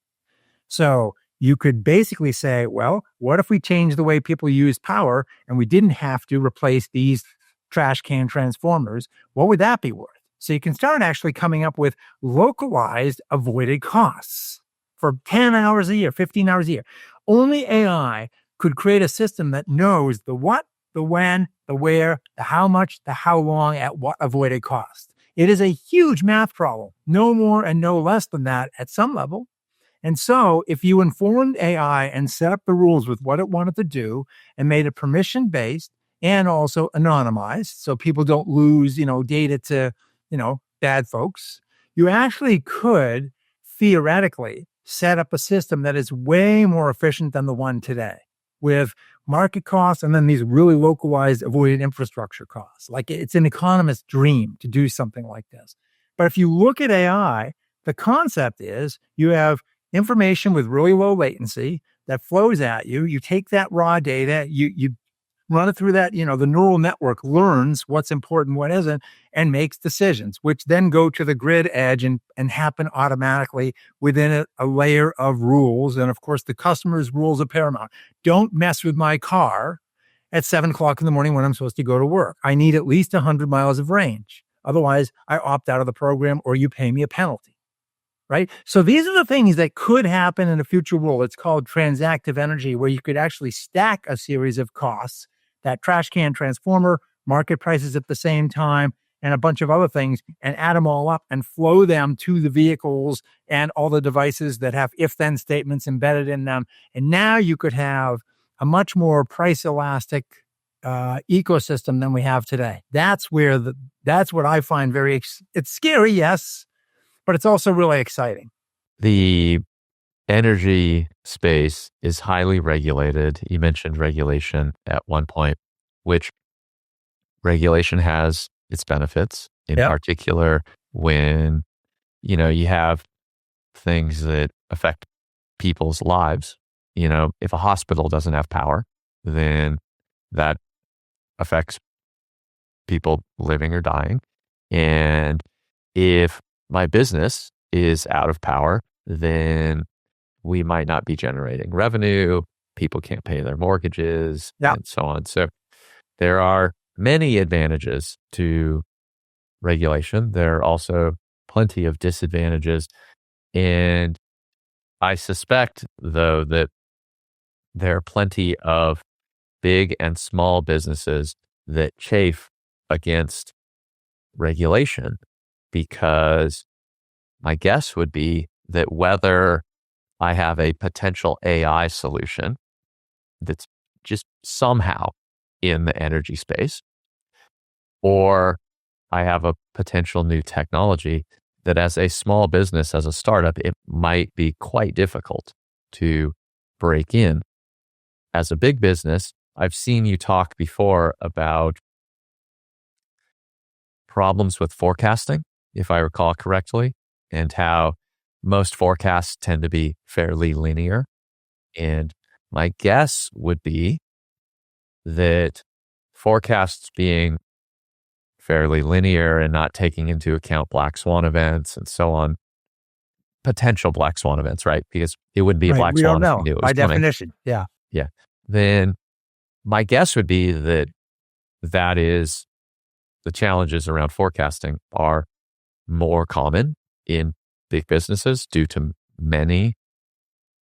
So you could basically say, well, what if we change the way people use power and we didn't have to replace these trash can transformers? What would that be worth? So you can start actually coming up with localized avoided costs for 10 hours a year, 15 hours a year. Only AI could create a system that knows the what, the when, the where, the how much, the how long, at what avoided cost. It is a huge math problem, no more and no less than that at some level. And so if you informed AI and set up the rules with what it wanted to do and made it permission-based and also anonymized so people don't lose, data to, bad folks, you actually could theoretically set up a system that is way more efficient than the one today, with market costs and then these really localized avoided infrastructure costs. Like, it's an economist's dream to do something like this. But if you look at AI, the concept is you have information with really low latency that flows at you. You take that raw data, you run it through that, the neural network learns what's important, what isn't, and makes decisions, which then go to the grid edge and happen automatically within a layer of rules. And of course, the customer's rules are paramount. Don't mess with my car at 7:00 in the morning when I'm supposed to go to work. I need at least 100 miles of range. Otherwise, I opt out of the program or you pay me a penalty. Right? So these are the things that could happen in a future world. It's called transactive energy, where you could actually stack a series of costs, that trash can transformer, market prices at the same time, and a bunch of other things, and add them all up and flow them to the vehicles and all the devices that have if-then statements embedded in them. And now you could have a much more price elastic ecosystem than we have today. That's what I find it's scary, yes, but it's also really exciting. The energy space is highly regulated. You mentioned regulation at one point, which regulation has its benefits, in particular when, you have things that affect people's lives. If a hospital doesn't have power, then that affects people living or dying. And if my business is out of power, then we might not be generating revenue. People can't pay their mortgages and so on. So there are many advantages to regulation. There are also plenty of disadvantages. And I suspect, though, that there are plenty of big and small businesses that chafe against regulation, because my guess would be that whether I have a potential AI solution that's just somehow in the energy space, or I have a potential new technology that, as a small business, as a startup, it might be quite difficult to break in. As a big business, I've seen you talk before about problems with forecasting, if I recall correctly, and how most forecasts tend to be fairly linear. And my guess would be that forecasts being fairly linear and not taking into account black swan events and so on, potential black swan events, right? Because it wouldn't be a black swan if we knew it was by coming. definition. Yeah. Then my guess would be that is the challenges around forecasting are more common in big businesses due to many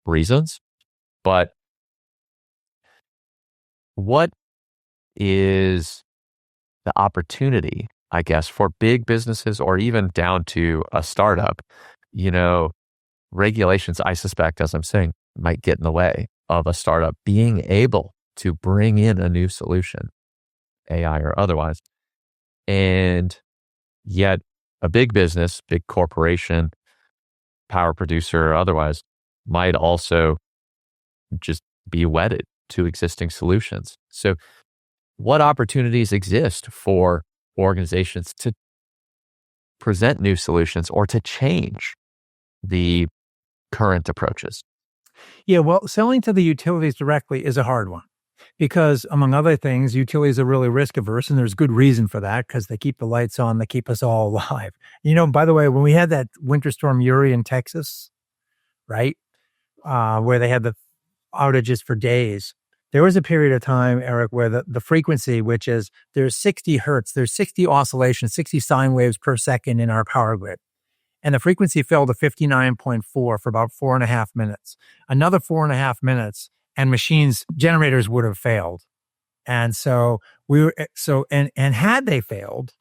reasons. But what is the opportunity, I guess, for big businesses or even down to a startup, regulations, I suspect, as I'm saying, might get in the way of a startup being able to bring in a new solution, AI or otherwise. And yet a big business, big corporation, power producer or otherwise, might also just be wedded to existing solutions. So what opportunities exist for organizations to present new solutions or to change the current approaches? Yeah, well, selling to the utilities directly is a hard one because, among other things, utilities are really risk averse, and there's good reason for that because they keep the lights on, they keep us all alive. By the way, when we had that winter storm Uri in Texas, right, where they had the outages for days, there was a period of time, Eric, where the frequency, which is there's 60 hertz, there's 60 oscillations, 60 sine waves per second in our power grid. And the frequency fell to 59.4 for about 4.5 minutes. Another 4.5 minutes, and generators would have failed. And so had they failed,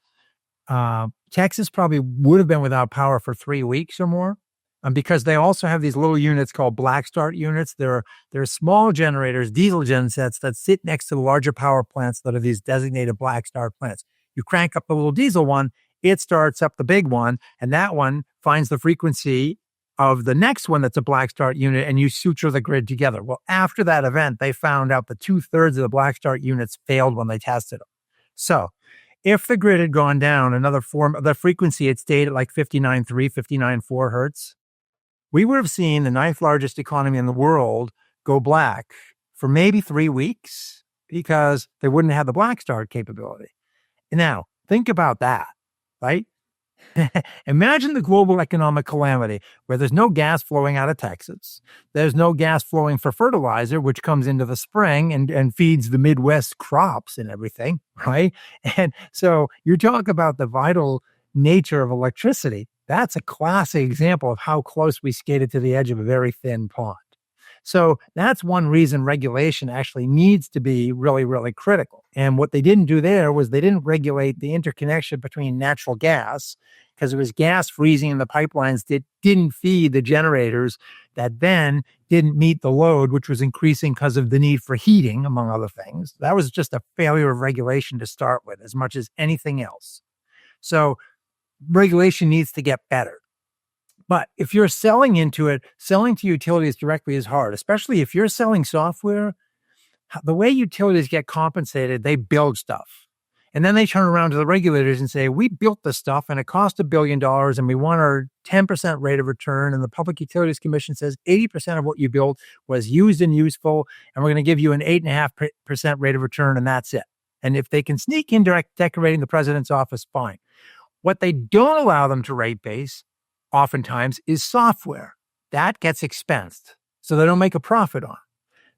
Texas probably would have been without power for 3 weeks or more. Because they also have these little units called black start units. They're small generators, diesel gensets that sit next to the larger power plants that are these designated black start plants. You crank up the little diesel one, it starts up the big one, and that one finds the frequency of the next one that's a black start unit, and you suture the grid together. Well, after that event, they found out that 2/3 of the black start units failed when they tested them. So if the grid had gone down another form, the frequency had stayed at like 59.3, 59.4 hertz, we would have seen the 9th largest economy in the world go black for maybe 3 weeks because they wouldn't have the black start capability. Now, think about that, right? Imagine the global economic calamity where there's no gas flowing out of Texas. There's no gas flowing for fertilizer, which comes into the spring and feeds the Midwest crops and everything, right? And so you talk about the vital nature of electricity. That's a classic example of how close we skated to the edge of a very thin pond. So that's one reason regulation actually needs to be really, really critical. And what they didn't do there was they didn't regulate the interconnection between natural gas because it was gas freezing in the pipelines that didn't feed the generators that then didn't meet the load, which was increasing because of the need for heating, among other things. That was just a failure of regulation to start with as much as anything else. So regulation needs to get better. But if you're selling into it, selling to utilities directly is hard, especially if you're selling software. The way utilities get compensated, they build stuff. And then they turn around to the regulators and say, we built this stuff and it cost $1 billion and we want our 10% rate of return. And the Public Utilities Commission says 80% of what you built was used and useful. And we're going to give you an 8.5% rate of return and that's it. And if they can sneak in decorating the president's office, fine. What they don't allow them to rate base oftentimes is software. That gets expensed, so they don't make a profit on.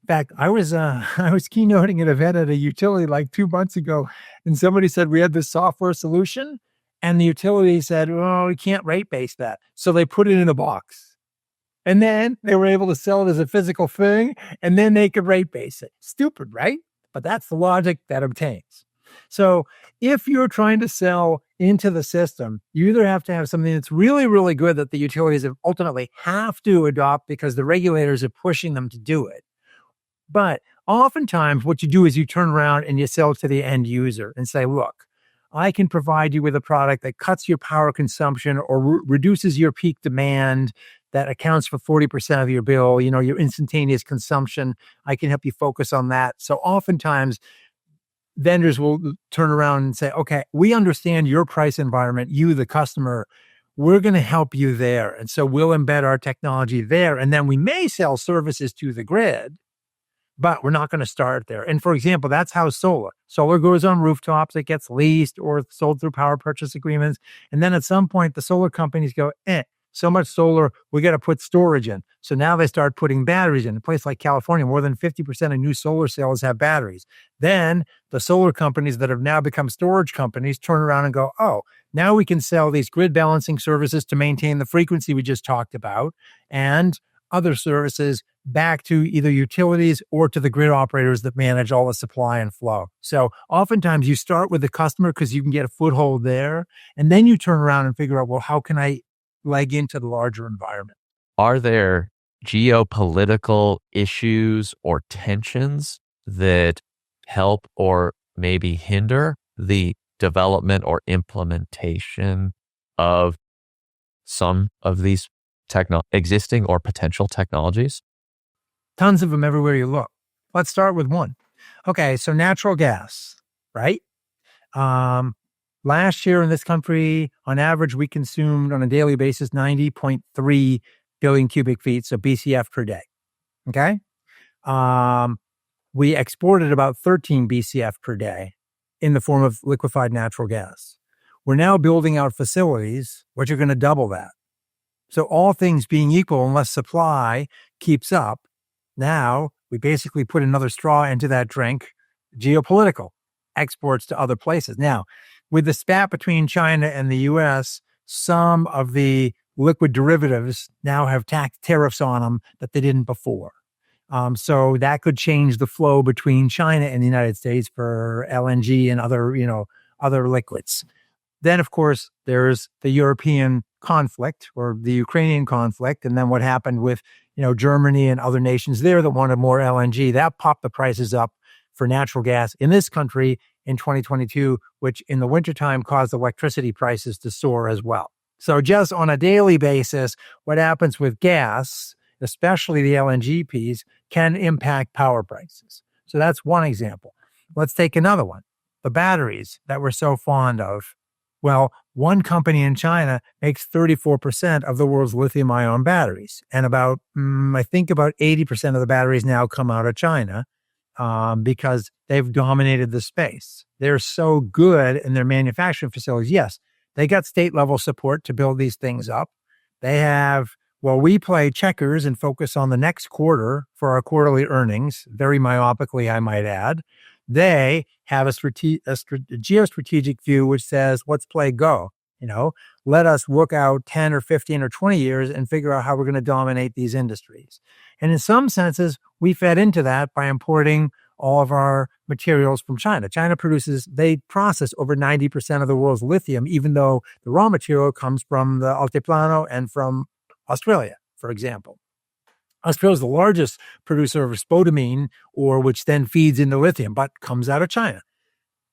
In fact, I was keynoting an event at a utility like 2 months ago, and somebody said we had this software solution, and the utility said, "Oh, we can't rate base that," so they put it in a box, and then they were able to sell it as a physical thing, and then they could rate base it. Stupid, right? But that's the logic that obtains. So if you're trying to sell into the system, you either have to have something that's really, really good that the utilities ultimately have to adopt because the regulators are pushing them to do it. But oftentimes what you do is you turn around and you sell to the end user and say, look, I can provide you with a product that cuts your power consumption or reduces your peak demand that accounts for 40% of your bill, your instantaneous consumption. I can help you focus on that. So oftentimes vendors will turn around and say, okay, we understand your price environment, you, the customer, we're going to help you there. And so we'll embed our technology there. And then we may sell services to the grid, but we're not going to start there. And for example, that's how solar goes on rooftops. It gets leased or sold through power purchase agreements. And then at some point, the solar companies go, so much solar, we got to put storage in. So now they start putting batteries in. A place like California, more than 50% of new solar cells have batteries. Then the solar companies that have now become storage companies turn around and go, oh, now we can sell these grid balancing services to maintain the frequency we just talked about and other services back to either utilities or to the grid operators that manage all the supply and flow. So oftentimes you start with the customer because you can get a foothold there, and then you turn around and figure out, well, how can I leg into the larger environment? Are there geopolitical issues or tensions that help or maybe hinder the development or implementation of some of these existing or potential technologies? Tons of them everywhere you look. Let's start with one. Okay, so natural gas, right? Last year in this country, on average, we consumed on a daily basis 90.3 billion cubic feet, so BCF per day. Okay. We exported about 13 BCF per day in the form of liquefied natural gas. We're now building out facilities which are going to double that. So all things being equal, unless supply keeps up, now we basically put another straw into that drink, geopolitical exports to other places. Now, with the spat between China and the US, some of the liquid derivatives now have tax tariffs on them that they didn't before. So that could change the flow between China and the United States for LNG and other liquids. Then, of course, there's the European conflict or the Ukrainian conflict. And then what happened with, Germany and other nations there that wanted more LNG, that popped the prices up for natural gas in this country in 2022, which in the wintertime caused electricity prices to soar as well. So just on a daily basis, what happens with gas, especially the LNG piece, can impact power prices. So that's one example. Let's take another one. The batteries that we're so fond of. Well, one company in China makes 34% of the world's lithium-ion batteries. And about 80% of the batteries now come out of China because they've dominated the space. They're so good in their manufacturing facilities. Yes, they got state-level support to build these things up. They have, we play checkers and focus on the next quarter for our quarterly earnings, very myopically, I might add. They have a geostrategic view which says, let's play go. Let us look out 10 or 15 or 20 years and figure out how we're going to dominate these industries. And in some senses, we fed into that by importing all of our materials from China. They process over 90% of the world's lithium, even though the raw material comes from the Altiplano and from Australia, for example. Australia is the largest producer of spodumene, which then feeds into lithium, but comes out of China.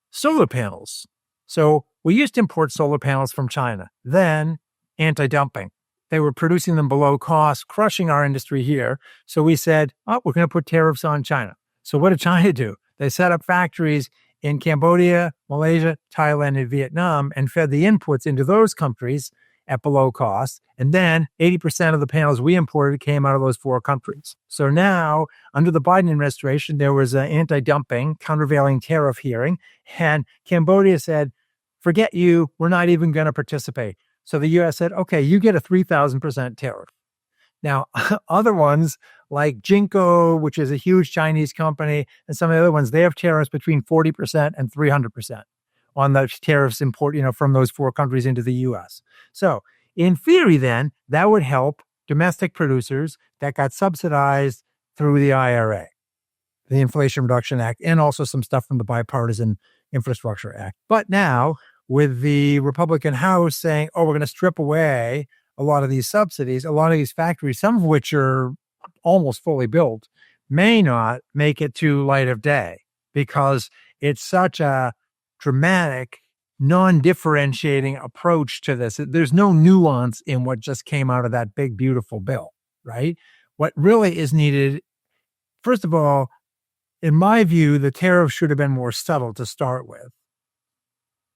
Solar panels. So we used to import solar panels from China. Then anti-dumping. They were producing them below cost, crushing our industry here. So we said, we're going to put tariffs on China. So what did China do? They set up factories in Cambodia, Malaysia, Thailand, and Vietnam and fed the inputs into those countries at below cost. And then 80% of the panels we imported came out of those 4 countries. So now, under the Biden administration, there was an anti-dumping, countervailing tariff hearing, and Cambodia said, forget you, we're not even going to participate. So the U.S. said, okay, you get a 3,000% tariff. Now, other ones like Jinko, which is a huge Chinese company, and some of the other ones, they have tariffs between 40% and 300% on the tariffs import, from those 4 countries into the U.S. So in theory, then, that would help domestic producers that got subsidized through the IRA, the Inflation Reduction Act, and also some stuff from the Bipartisan Infrastructure Act. But now, with the Republican House saying, we're going to strip away a lot of these subsidies, a lot of these factories, some of which are almost fully built, may not make it to light of day because it's such a dramatic, non-differentiating approach to this. There's no nuance in what just came out of that big, beautiful bill, right? What really is needed, first of all, in my view, the tariff should have been more subtle to start with.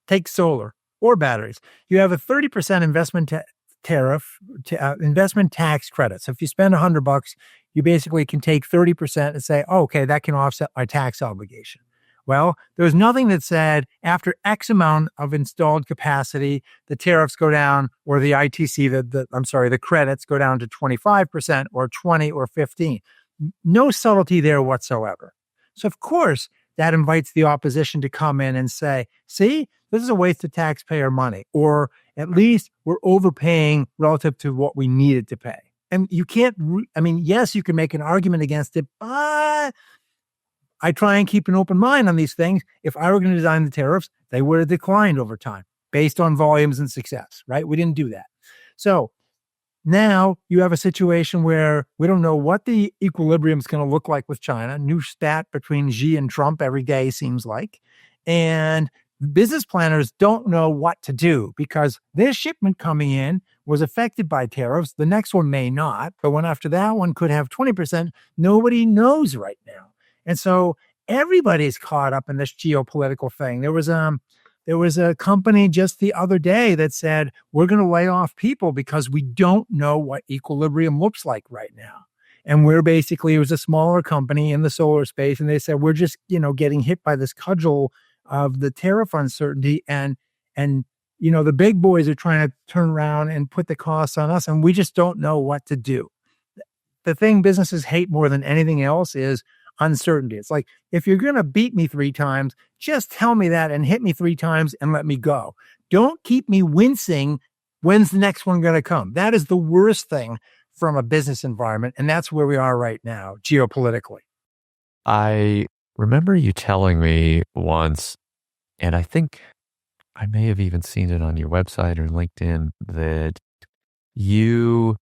Take solar or batteries. You have a 30% investment tariff, investment tax credit. So if you spend $100, you basically can take 30% and say, okay, that can offset my tax obligation. Well, there's nothing that said after X amount of installed capacity, the tariffs go down, or the ITC, the credits go down to 25% or 20 or 15. No subtlety there whatsoever. So of course, that invites the opposition to come in and say, see, this is a waste of taxpayer money, or at least we're overpaying relative to what we needed to pay. And you can't, yes, you can make an argument against it, but I try and keep an open mind on these things. If I were going to design the tariffs, they would have declined over time based on volumes and success, right? We didn't do that. So now you have a situation where we don't know what the equilibrium is going to look like with China. New spat between Xi and Trump every day seems like. And business planners don't know what to do because their shipment coming in was affected by tariffs. The next one may not, but one after that one could have 20%. Nobody knows right now. And so everybody's caught up in this geopolitical thing. There was a company just the other day that said, we're going to lay off people because we don't know what equilibrium looks like right now. And it was a smaller company in the solar space. And they said, we're just, getting hit by this cudgel of the tariff uncertainty. And the big boys are trying to turn around and put the costs on us. And we just don't know what to do. The thing businesses hate more than anything else is uncertainty. It's like, if you're going to beat me 3 times, just tell me that and hit me 3 times and let me go. Don't keep me wincing. When's the next one going to come? That is the worst thing from a business environment. And that's where we are right now, geopolitically. I remember you telling me once, and I think I may have even seen it on your website or LinkedIn, that you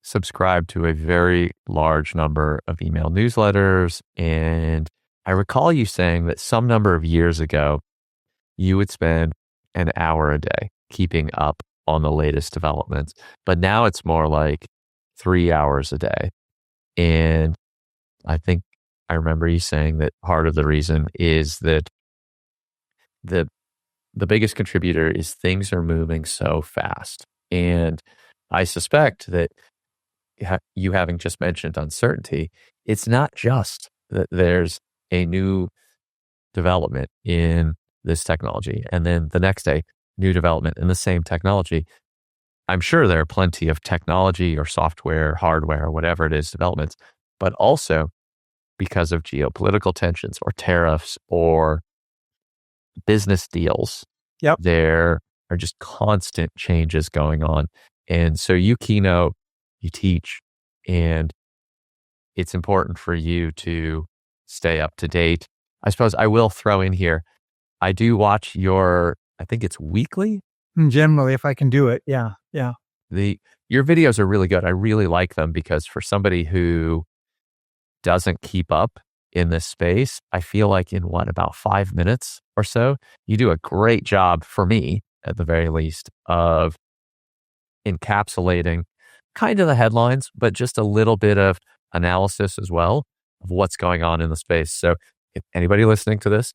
subscribe to a very large number of email newsletters. And I recall you saying that some number of years ago, you would spend an hour a day keeping up on the latest developments. But now it's more like 3 hours a day. And I think I remember you saying that part of the reason is that the biggest contributor is things are moving so fast. And I suspect that you having just mentioned uncertainty, it's not just that there's a new development in this technology and then the next day, new development in the same technology. I'm sure there are plenty of technology or software, hardware, or whatever it is, developments, but also because of geopolitical tensions or tariffs or business deals, there are just constant changes going on. And so you keynote, you teach, and it's important for you to stay up to date. I suppose I will throw in here, I do watch I think it's weekly? Generally, if I can do it. Yeah. Your videos are really good. I really like them because for somebody who doesn't keep up in this space, I feel like in about 5 minutes or so, you do a great job, for me at the very least, of encapsulating kind of the headlines, but just a little bit of analysis as well of what's going on in the space. So if anybody listening to this,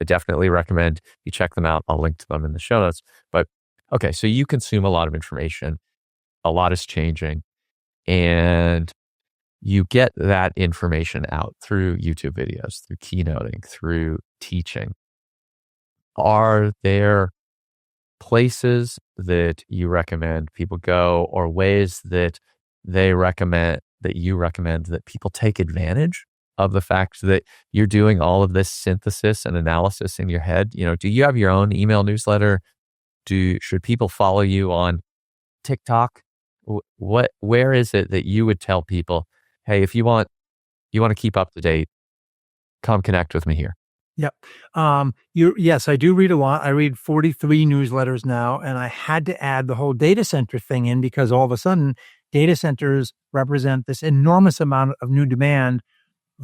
I definitely recommend you check them out. I'll link to them in the show notes. But okay, so you consume a lot of information, a lot is changing, and you get that information out through YouTube videos, through keynoting, through teaching. Are there places that you recommend people go, or ways that you recommend that people take advantage of the fact that you're doing all of this synthesis and analysis in your head? Do you have your own email newsletter? Should people follow you on TikTok? Where is it that you would tell people, hey, if you want to keep up to date, come connect with me here? Yep. Yes, I do read a lot. I read 43 newsletters now, and I had to add the whole data center thing in because all of a sudden data centers represent this enormous amount of new demand.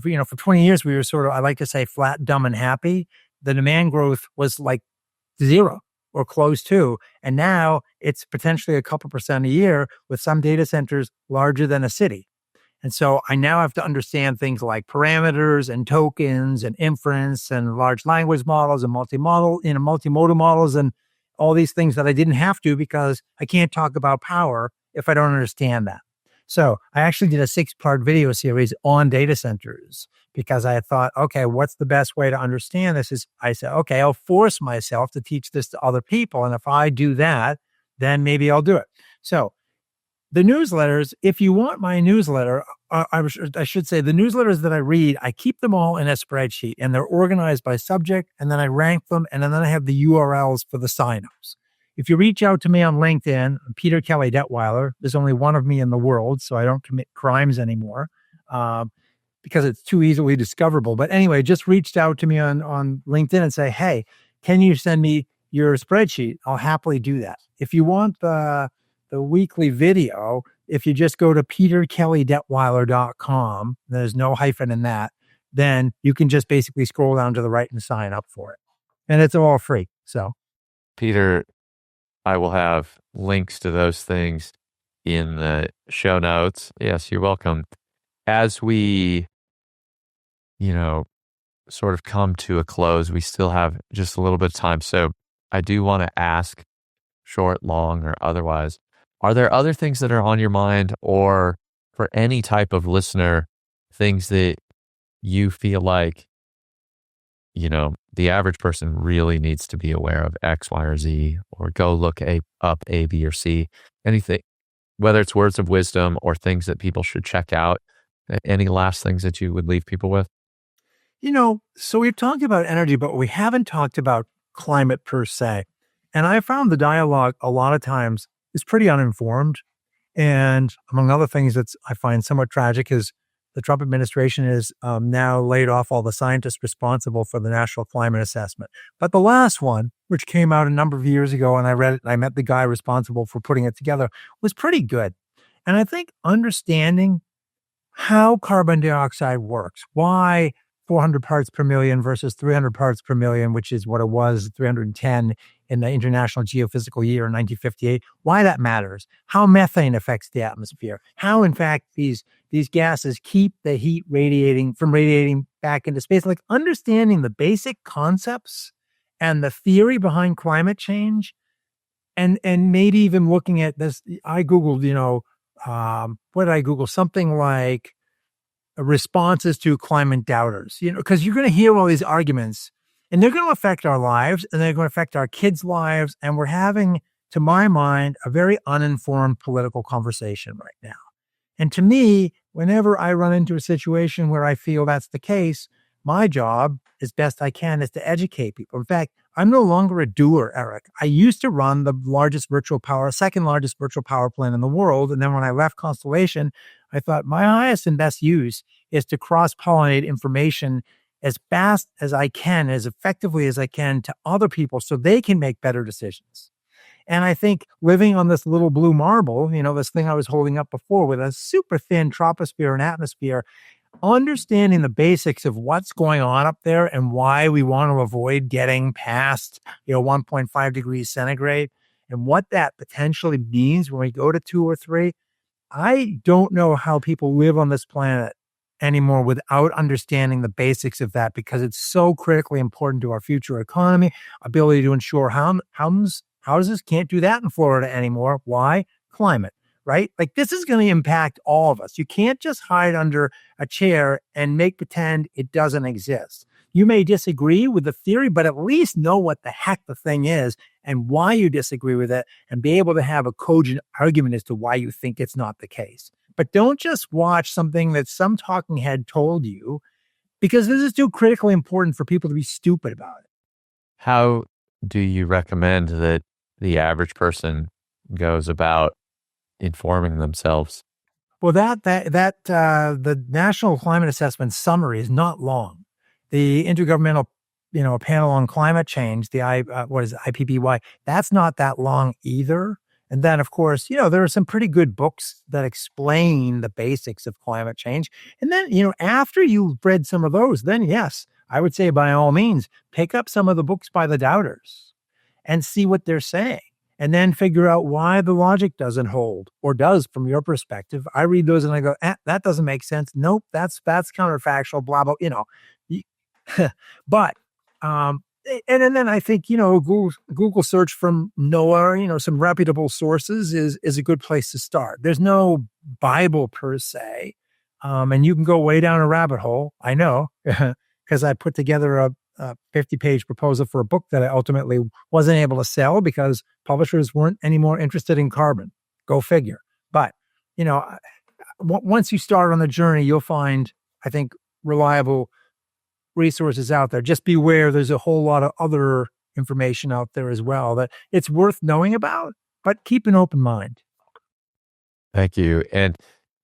For 20 years, we were sort of, I like to say, flat, dumb, and happy. The demand growth was like 0 or close to, and now it's potentially a couple percent a year with some data centers larger than a city. And so I now have to understand things like parameters and tokens and inference and large language models and multimodal models and all these things that I didn't have to because I can't talk about power if I don't understand that. So I actually did a 6-part video series on data centers because I thought, okay, what's the best way to understand this? I said, okay, I'll force myself to teach this to other people. And if I do that, then maybe I'll do it. So the newsletters, if you want my newsletter, I should say the newsletters that I read, I keep them all in a spreadsheet and they're organized by subject, and then I rank them, and then I have the URLs for the signups. if you reach out to me on LinkedIn, Peter Kelly-Detwiler, there's only one of me in the world, so I don't commit crimes anymore because it's too easily discoverable. But anyway, just reached out to me on LinkedIn and say, hey, can you send me your spreadsheet? I'll happily do that. If you want the weekly video, if you just go to peterkellydetwiler.com, there's no hyphen in that, then you can just basically scroll down to the right and sign up for it. And it's all free. So, Peter, I will have links to those things in the show notes. Yes, you're welcome. As we, sort of come to a close, we still have just a little bit of time. So I do want to ask, short, long, or otherwise, are there other things that are on your mind, or for any type of listener, things that you feel like, the average person really needs to be aware of X, Y, or Z, or go look up A, B, or C, anything, whether it's words of wisdom or things that people should check out? Any last things that you would leave people with? So we've talked about energy, but we haven't talked about climate per se. And I found the dialogue a lot of times is pretty uninformed. And among other things that I find somewhat tragic is the Trump administration has now laid off all the scientists responsible for the National Climate Assessment. But the last one, which came out a number of years ago, and I read it, and I met the guy responsible for putting it together, was pretty good. And I think understanding how carbon dioxide works, why 400 parts per million versus 300 parts per million, which is what it was, 310 in the International Geophysical Year in 1958, why that matters, how methane affects the atmosphere, how, in fact, these gases keep the heat radiating back into space. Like understanding the basic concepts and the theory behind climate change, and maybe even looking at this. I Googled, what did I Google? Something like responses to climate doubters, because you're going to hear all these arguments and they're going to affect our lives and they're going to affect our kids' lives. And we're having, to my mind, a very uninformed political conversation right now. And to me, whenever I run into a situation where I feel that's the case, my job, as best I can, is to educate people. In fact, I'm no longer a doer, Eric. I used to run the second largest virtual power plant in the world. And then when I left Constellation, I thought my highest and best use is to cross-pollinate information as fast as I can, as effectively as I can, to other people so they can make better decisions. And I think living on this little blue marble, this thing I was holding up before with a super thin troposphere and atmosphere, understanding the basics of what's going on up there and why we want to avoid getting past, 1.5 degrees centigrade and what that potentially means when we go to 2 or 3. I don't know how people live on this planet anymore without understanding the basics of that, because it's so critically important to our future economy, ability to ensure houses can't do that in Florida anymore. Why? Climate, right? Like this is going to impact all of us. You can't just hide under a chair and pretend it doesn't exist. You may disagree with the theory, but at least know what the heck the thing is and why you disagree with it, and be able to have a cogent argument as to why you think it's not the case. But don't just watch something that some talking head told you, because this is too critically important for people to be stupid about it. How do you recommend that the average person goes about informing themselves? Well, the National Climate Assessment summary is not long. The Intergovernmental, Panel on Climate Change, the IPPY, that's not that long either. And then, of course, there are some pretty good books that explain the basics of climate change. And then, after you've read some of those, then yes, I would say by all means, pick up some of the books by the doubters and see what they're saying. And then figure out why the logic doesn't hold, or does from your perspective. I read those and I go, that doesn't make sense. Nope, that's counterfactual, blah, blah, But, and then I think, Google search from NOAA, some reputable sources is a good place to start. There's no Bible per se. And you can go way down a rabbit hole. I know, because I put together a 50-page proposal for a book that I ultimately wasn't able to sell because publishers weren't any more interested in carbon. Go figure. But, once you start on the journey, you'll find, I think, reliable resources out there. Just beware, there's a whole lot of other information out there as well that it's worth knowing about, but keep an open mind. Thank you. And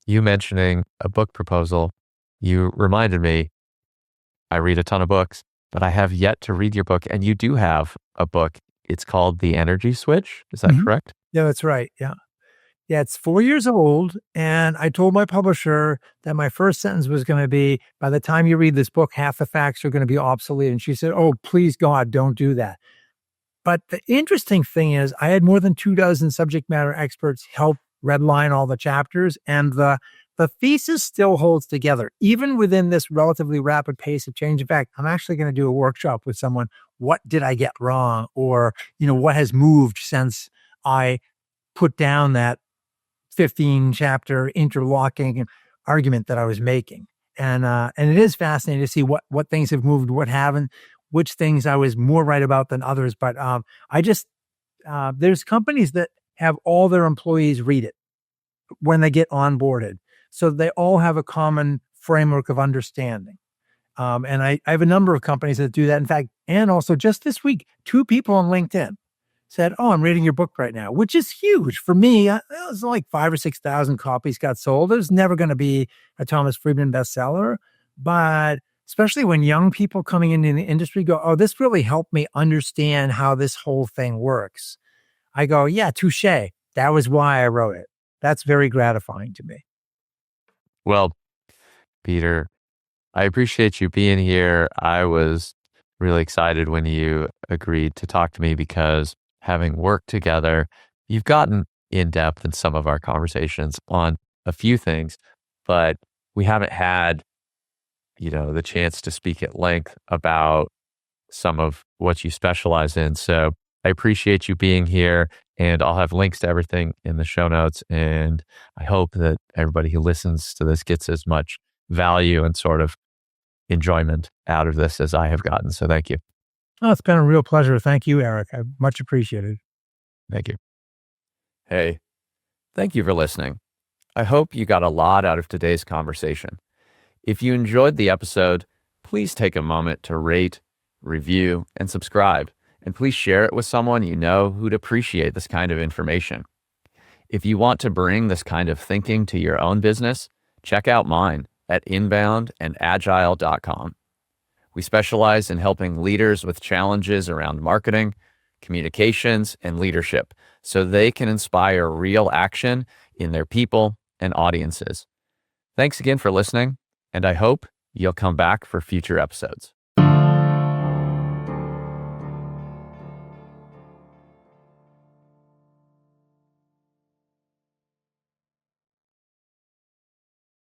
you mentioning a book proposal, you reminded me I read a ton of books, but I have yet to read your book. And you do have a book. It's called The Energy Switch. Is that correct? Yeah, that's right. Yeah. Yeah, it's 4 years old, and I told my publisher that my first sentence was gonna be, "By the time you read this book, half the facts are gonna be obsolete," and she said, "Oh, please, God, don't do that." But the interesting thing is I had more than 2 dozen subject matter experts help redline all the chapters, and the thesis still holds together, even within this relatively rapid pace of change. In fact, I'm actually gonna do a workshop with someone, "What did I get wrong?" Or, "What has moved since I put down that 15 chapter interlocking argument that I was making." And it is fascinating to see what things have moved, what haven't, which things I was more right about than others. But I just there's companies that have all their employees read it when they get onboarded, so they all have a common framework of understanding. And I have a number of companies that do that. In fact, and also just this week, 2 people on LinkedIn said, "Oh, I'm reading your book right now," which is huge for me. It was like 5 or 6,000 copies got sold. There's never going to be a Thomas Friedman bestseller, but especially when young people coming into the industry go, "Oh, this really helped me understand how this whole thing works." I go, "Yeah, touche. That was why I wrote it." That's very gratifying to me. Well, Peter, I appreciate you being here. I was really excited when you agreed to talk to me because having worked together, you've gotten in depth in some of our conversations on a few things, but we haven't had, the chance to speak at length about some of what you specialize in. So I appreciate you being here, and I'll have links to everything in the show notes. And I hope that everybody who listens to this gets as much value and sort of enjoyment out of this as I have gotten. So thank you. Oh, it's been a real pleasure. Thank you, Eric. I much appreciated. Thank you. Hey, thank you for listening. I hope you got a lot out of today's conversation. If you enjoyed the episode, please take a moment to rate, review, and subscribe. And please share it with someone you know who'd appreciate this kind of information. If you want to bring this kind of thinking to your own business, check out mine at inboundandagile.com. We specialize in helping leaders with challenges around marketing, communications, and leadership so they can inspire real action in their people and audiences. Thanks again for listening, and I hope you'll come back for future episodes.